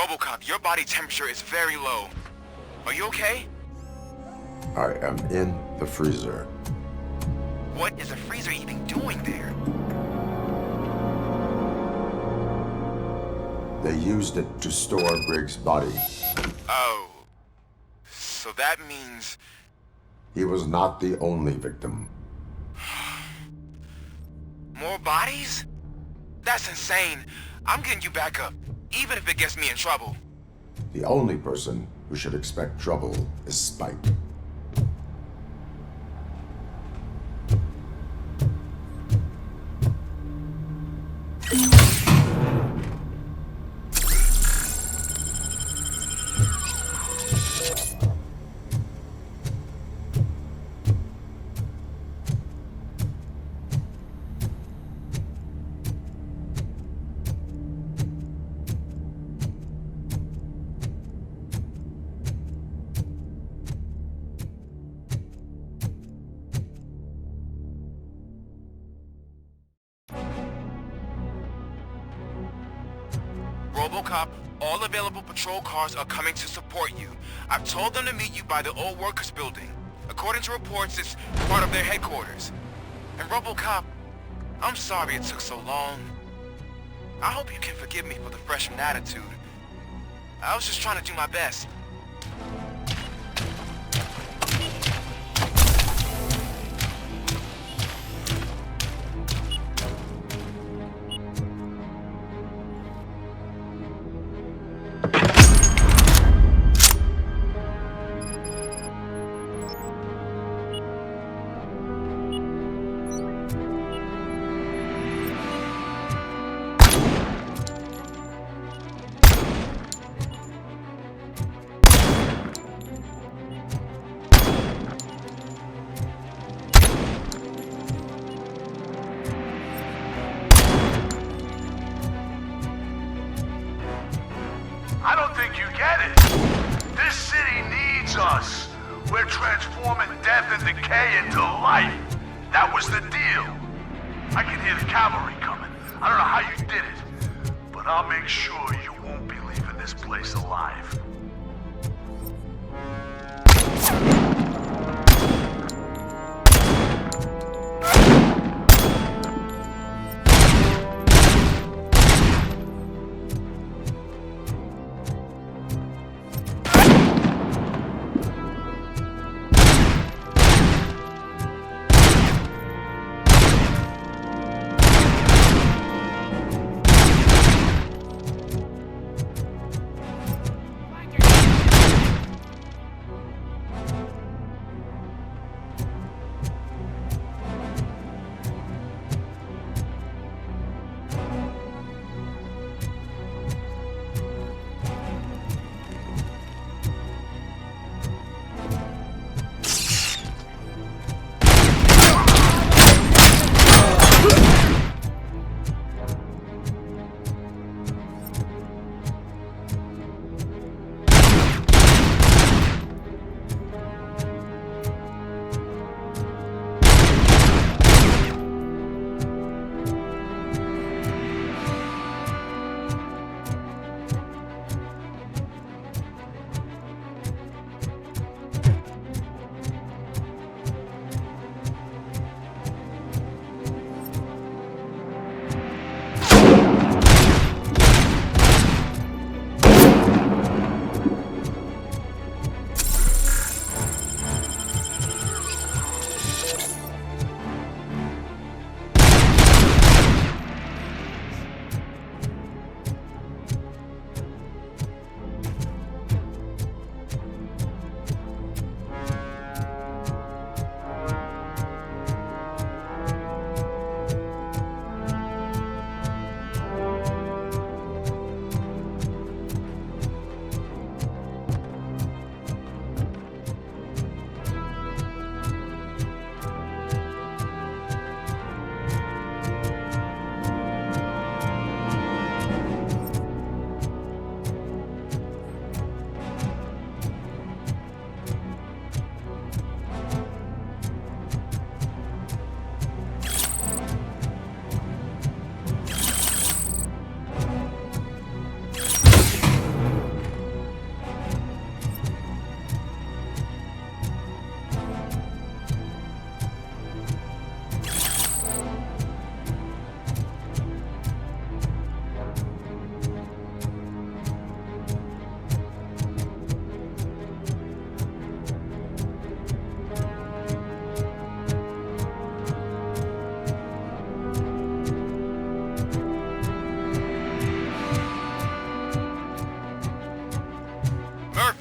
RoboCop, your body temperature is very low. Are you okay? I am in the freezer. What is the freezer even doing there? They used it to store Briggs' body. Oh. So that means... He was not the only victim. More bodies? That's insane. I'm getting you back up, even if it gets me in trouble. The only person who should expect trouble is Spike. RoboCop, all available patrol cars are coming to support you. I've told them to meet you by the old workers building. According to reports, it's part of their headquarters. And RoboCop, I'm sorry it took so long. I hope you can forgive me for the freshman attitude. I was just trying to do my best. I don't think you get it. This city needs us. We're transforming death and decay into life. That was the deal. I can hear the cavalry coming. I don't know how you did it, but I'll make sure you won't be leaving this place alive.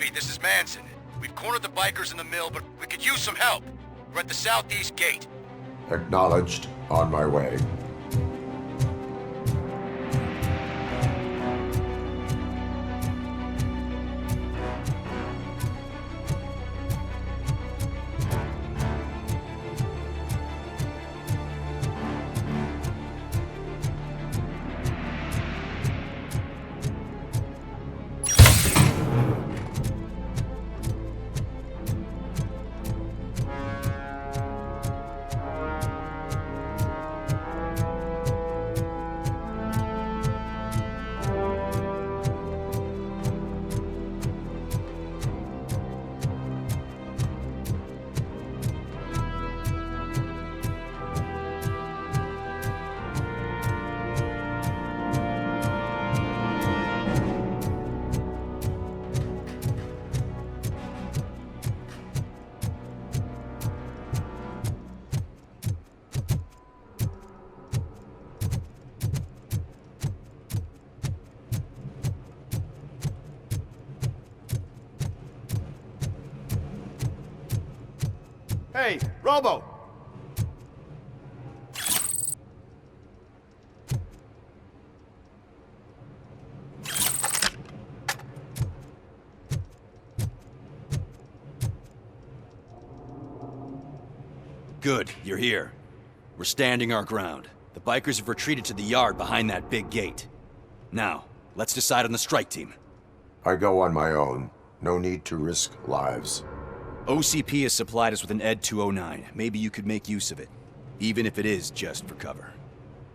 Murphy, this is Manson. We've cornered the bikers in the mill, but we could use some help. We're at the southeast gate. Acknowledged. On my way. Hey, Robo! Good, you're here. We're standing our ground. The bikers have retreated to the yard behind that big gate. Now, let's decide on the strike team. I go on my own. No need to risk lives. OCP has supplied us with an ED 209. Maybe you could make use of it, even if it is just for cover.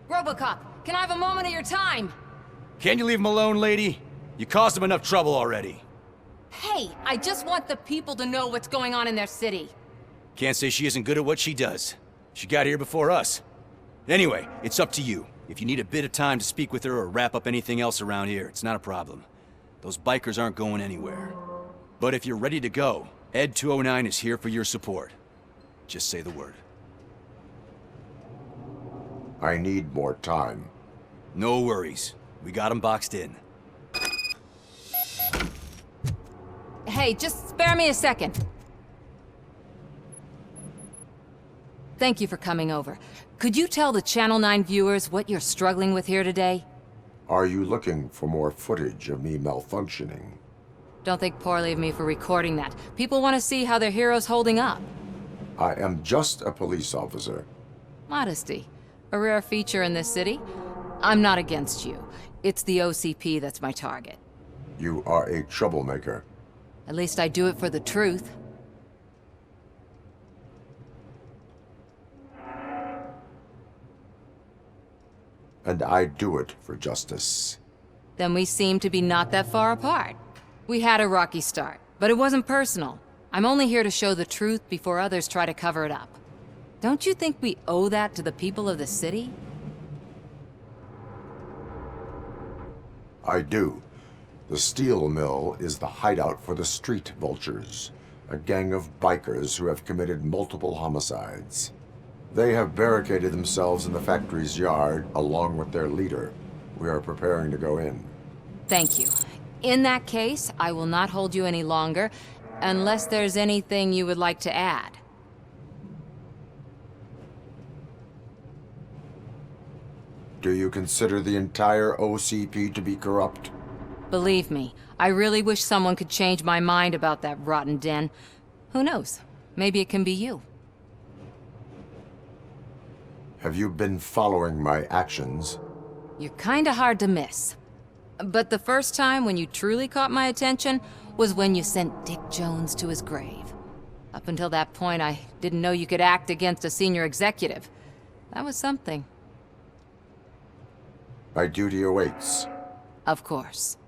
RoboCop, can I have a moment of your time? Can you leave him alone, lady? You caused him enough trouble already. Hey, I just want the people to know what's going on in their city. Can't say she isn't good at what she does. She got here before us. Anyway, it's up to you. If you need a bit of time to speak with her or wrap up anything else around here, it's not a problem. Those bikers aren't going anywhere. But if you're ready to go, ED 209 is here for your support. Just say the word. I need more time. No worries. We got him boxed in. Hey, just spare me a second. Thank you for coming over. Could you tell the Channel 9 viewers what you're struggling with here today? Are you looking for more footage of me malfunctioning? Don't think poorly of me for recording that. People want to see how their hero's holding up. I am just a police officer. Modesty. A rare feature in this city. I'm not against you. It's the OCP that's my target. You are a troublemaker. At least I do it for the truth. And I do it for justice. Then we seem to be not that far apart. We had a rocky start, but it wasn't personal. I'm only here to show the truth before others try to cover it up. Don't you think we owe that to the people of the city? I do. The steel mill is the hideout for the street vultures, a gang of bikers who have committed multiple homicides. They have barricaded themselves in the factory's yard along with their leader. We are preparing to go in. Thank you. In that case, I will not hold you any longer, unless there's anything you would like to add. Do you consider the entire OCP to be corrupt? Believe me, I really wish someone could change my mind about that rotten den. Who knows? Maybe it can be you. Have you been following my actions? You're kinda hard to miss. But the first time when you truly caught my attention was when you sent Dick Jones to his grave. Up until that point, I didn't know you could act against a senior executive. That was something. My duty awaits. Of course.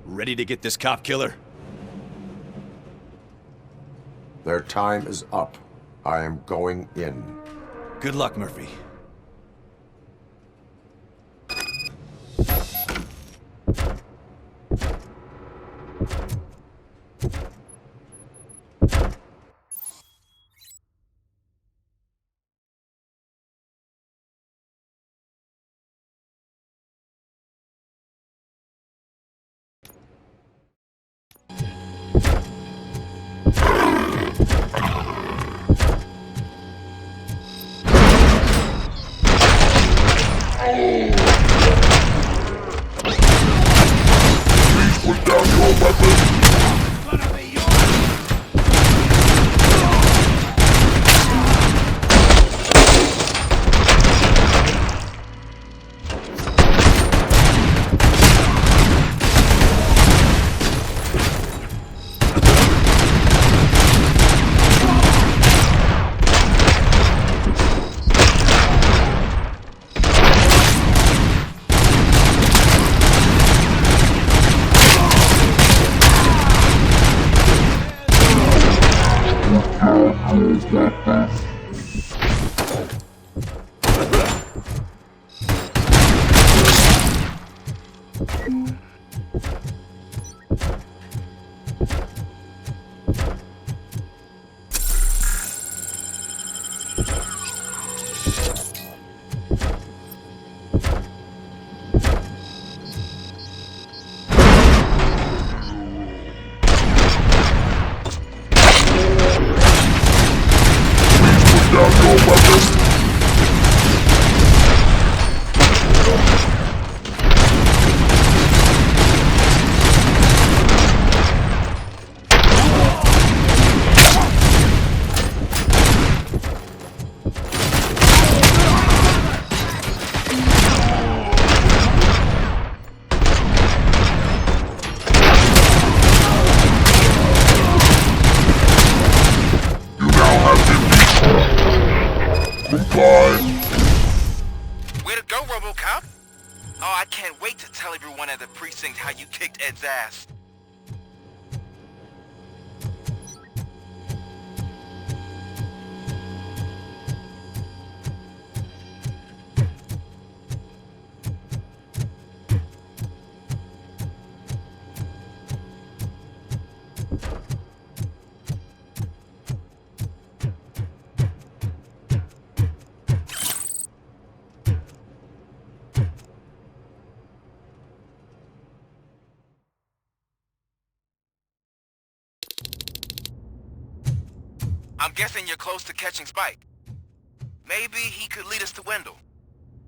Ready to get this cop killer? Their time is up. I am going in. Good luck, Murphy. Way to go, RoboCop! Oh, I can't wait to tell everyone at the precinct how you kicked Ed's ass. I'm guessing you're close to catching Spike. Maybe he could lead us to Wendell.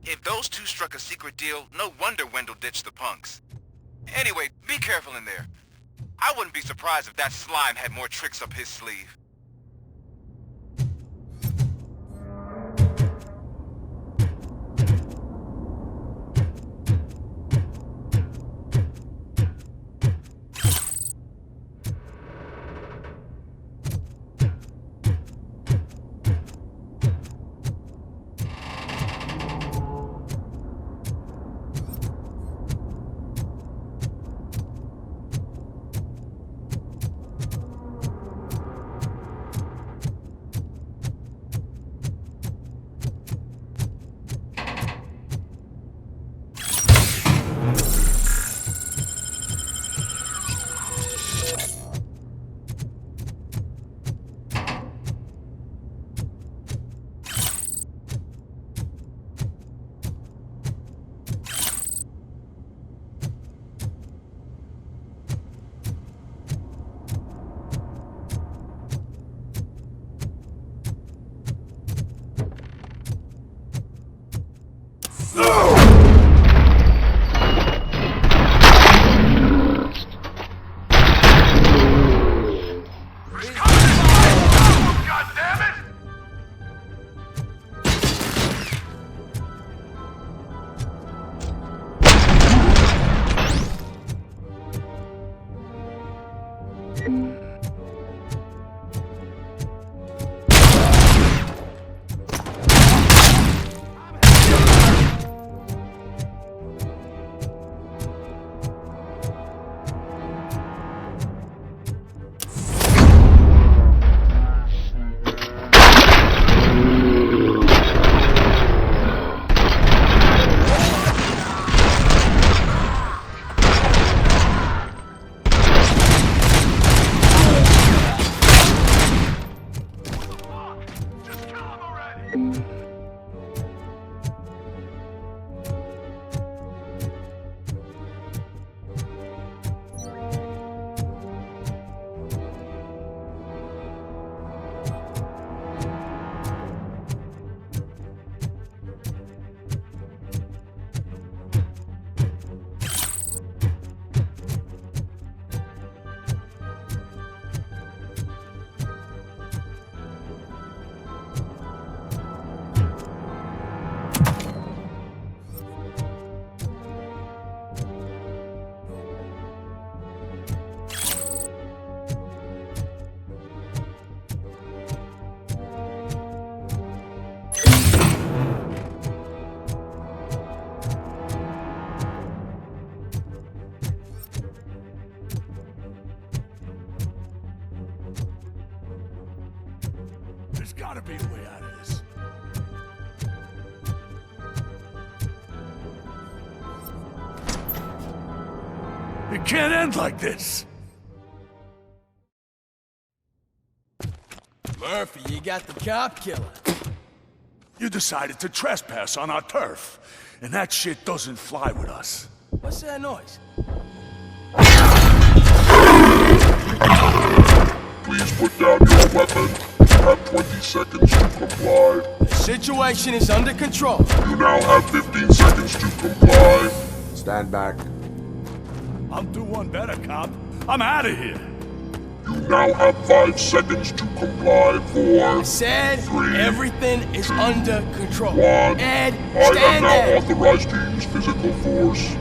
If those two struck a secret deal, no wonder Wendell ditched the punks. Anyway, be careful in there. I wouldn't be surprised if that slime had more tricks up his sleeve. There's gotta be a way out of this. It can't end like this. Murphy, you got the cop killer. You decided to trespass on our turf, and that shit doesn't fly with us. What's that noise? Please put down your weapon. You have 20 seconds to comply. The situation is under control. You now have 15 seconds to comply. Stand back. I'll do one better, cop. I'm out of here. You now have 5 seconds to comply. 4, I said 3, everything is under control. 1. Ed, I am stand now there. authorized to use physical force.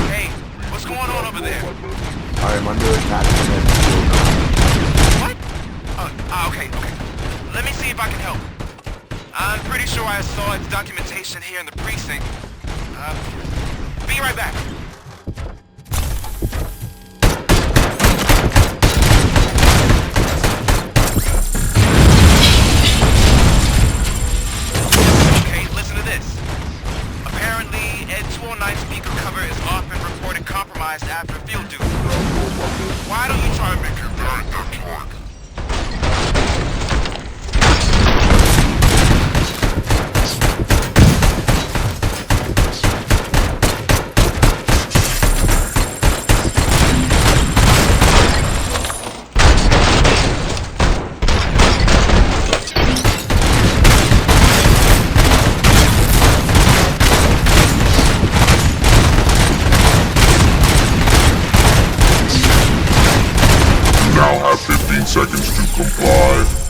Hey, what's going on over there? I am under attack from that What? Okay. Let me see if I can help. I'm pretty sure I saw its documentation here in the precinct. Be right back. Okay, listen to this. Apparently, Ed 209 speaker cover is often reported compromised after field duty. Why don't you try and make your very good talk? Now have 15 seconds to comply.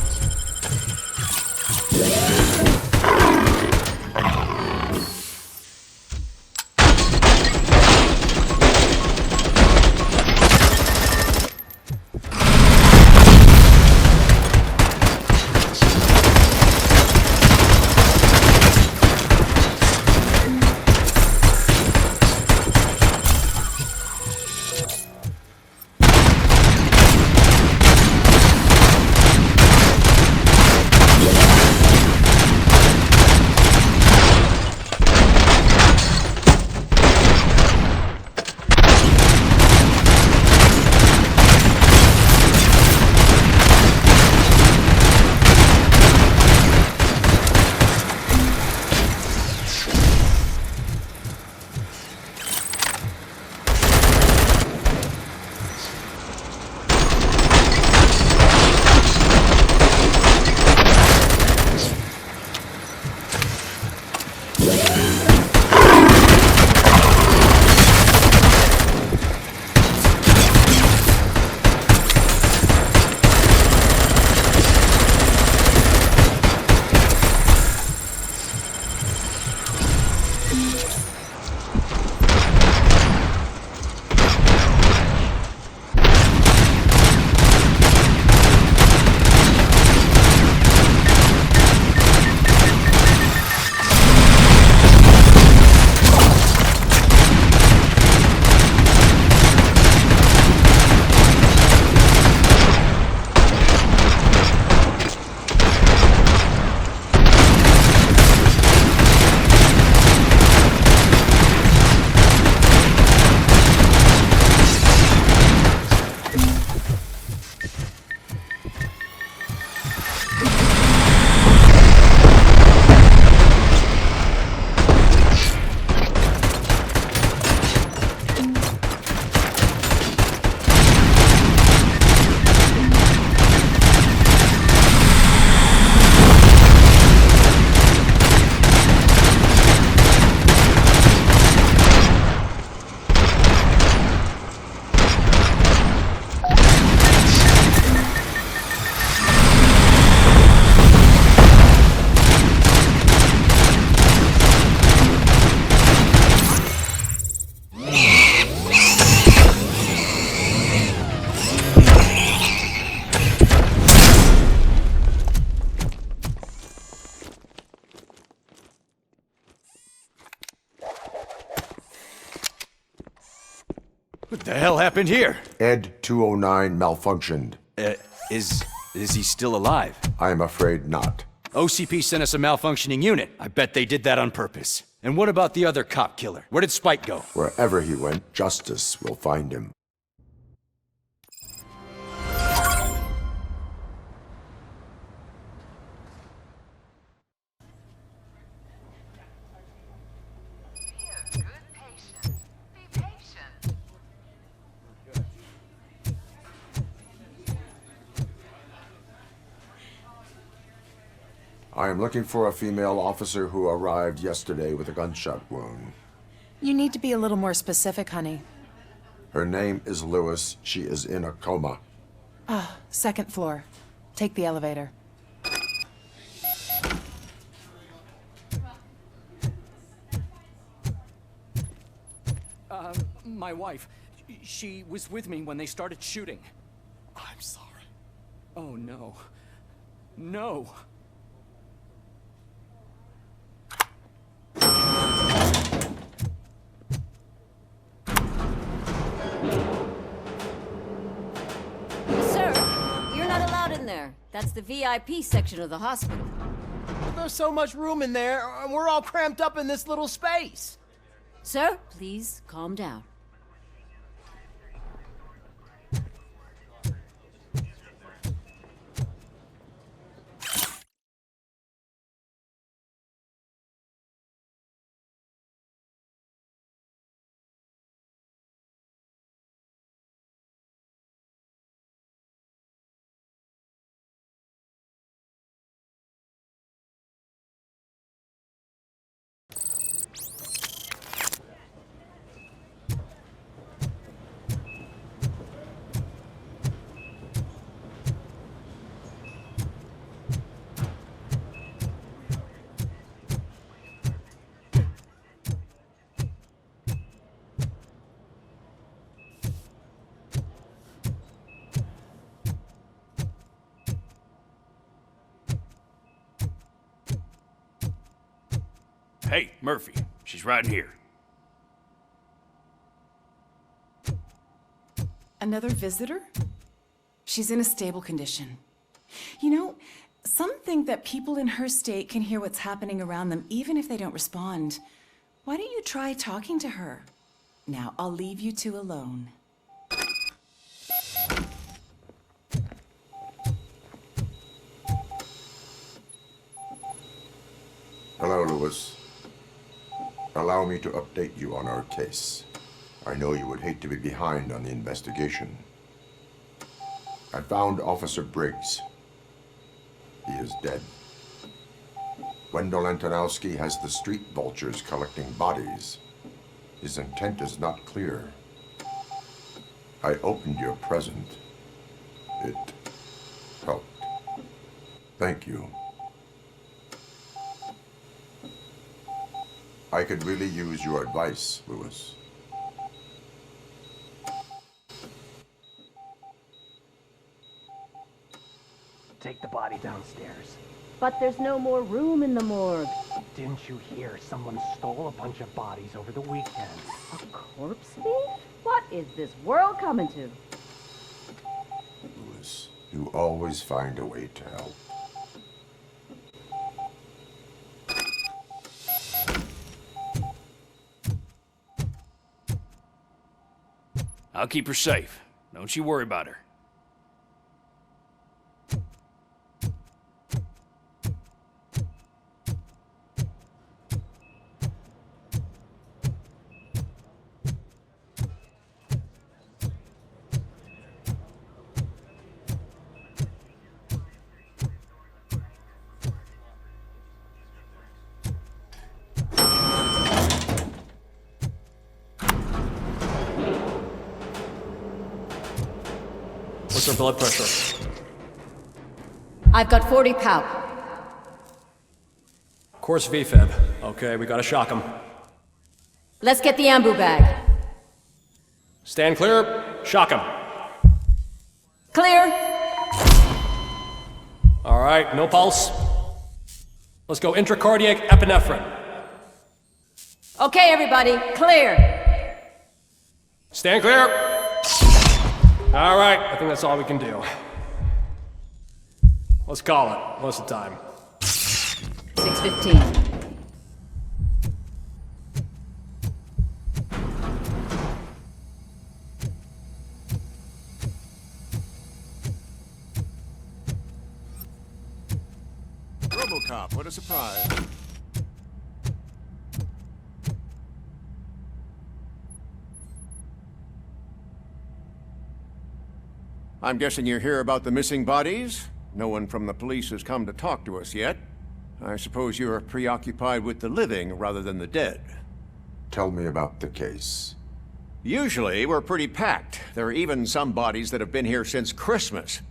What the hell happened here? Ed 209 malfunctioned. Is he still alive? I'm afraid not. OCP sent us a malfunctioning unit. I bet they did that on purpose. And what about the other cop killer? Where did Spike go? Wherever he went, justice will find him. I am looking for a female officer who arrived yesterday with a gunshot wound. You need to be a little more specific, honey. Her name is Lewis. She is in a coma. Ah, second floor. Take the elevator. My wife. She was with me when they started shooting. I'm sorry. Oh, no. No. Sir, you're not allowed in there. That's the VIP section of the hospital. There's so much room in there, and we're all cramped up in this little space. Sir, please calm down. Hey, Murphy. She's right here. Another visitor? She's in a stable condition. You know, some think that people in her state can hear what's happening around them even if they don't respond. Why don't you try talking to her? Now, I'll leave you two alone. Hello, Lewis. Allow me to update you on our case. I know you would hate to be behind on the investigation. I found Officer Briggs. He is dead. Wendell Antonowski has the street vultures collecting bodies. His intent is not clear. I opened your present. It helped. Thank you. I could really use your advice, Lewis. Take the body downstairs. But there's no more room in the morgue. Didn't you hear someone stole a bunch of bodies over the weekend? A corpse thief? What is this world coming to? Lewis, you always find a way to help. I'll keep her safe. Don't you worry about her. What's her blood pressure? I've got 40 pow. Course VFib. Okay, we gotta shock him. Let's get the ambu bag. Stand clear. Shock him. Clear. All right, no pulse. Let's go intracardiac epinephrine. Okay, everybody, clear. Stand clear! All right, I think that's all we can do. Let's call it. What's the time? 6:15. RoboCop, what a surprise. I'm guessing you're here about the missing bodies? No one from the police has come to talk to us yet. I suppose you're preoccupied with the living rather than the dead. Tell me about the case. Usually, we're pretty packed. There are even some bodies that have been here since Christmas.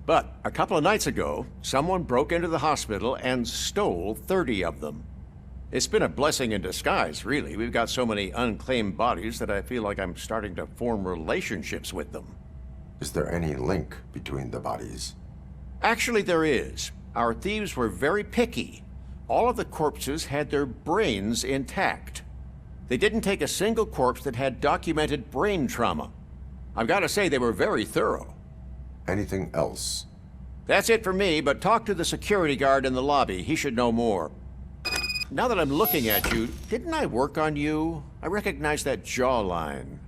But a couple of nights ago, someone broke into the hospital and stole 30 of them. It's been a blessing in disguise, really. We've got so many unclaimed bodies that I feel like I'm starting to form relationships with them. Is there any link between the bodies? Actually, there is. Our thieves were very picky. All of the corpses had their brains intact. They didn't take a single corpse that had documented brain trauma. I've got to say, they were very thorough. Anything else? That's it for me, but talk to the security guard in the lobby. He should know more. Now that I'm looking at you, didn't I work on you? I recognize that jawline.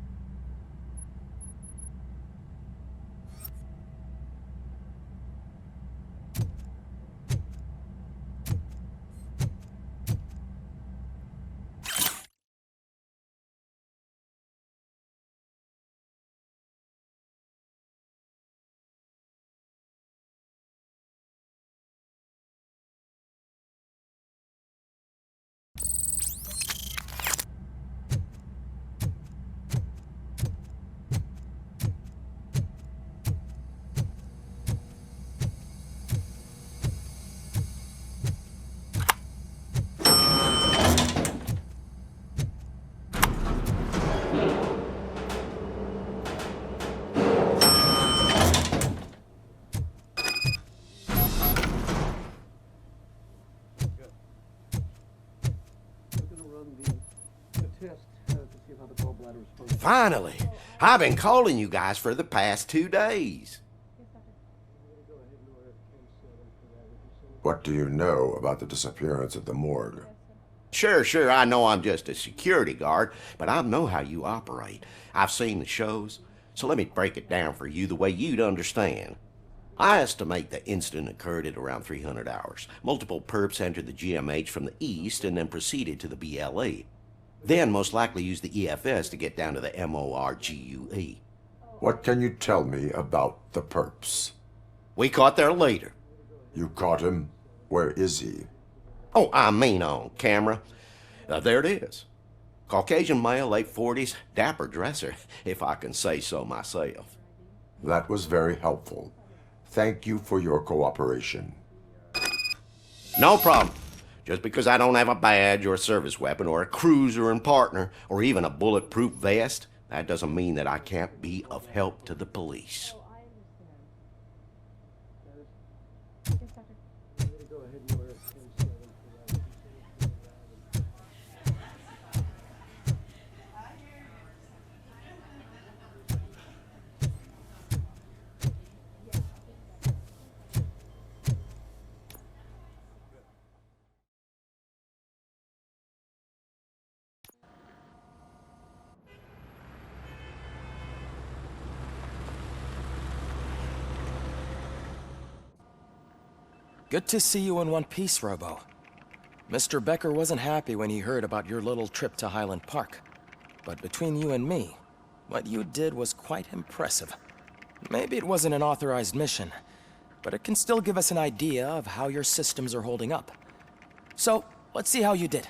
Finally! I've been calling you guys for the past 2 days. What do you know about the disappearance at the morgue? Sure, I know I'm just a security guard, but I know how you operate. I've seen the shows, so let me break it down for you the way you'd understand. I estimate the incident occurred at around 300 hours. Multiple perps entered the GMH from the east and then proceeded to the BLE. Then most likely used the EFS to get down to the MORGUE. What can you tell me about the perps? We caught their leader. You caught him? Where is he? Oh, I mean on camera. There it is. Caucasian male, late 40s, dapper dresser, if I can say so myself. That was very helpful. Thank you for your cooperation. No problem. Just because I don't have a badge or a service weapon or a cruiser and partner or even a bulletproof vest, that doesn't mean that I can't be of help to the police. Good to see you in one piece, Robo. Mr. Becker wasn't happy when he heard about your little trip to Highland Park. But between you and me, what you did was quite impressive. Maybe it wasn't an authorized mission, but it can still give us an idea of how your systems are holding up. So, let's see how you did.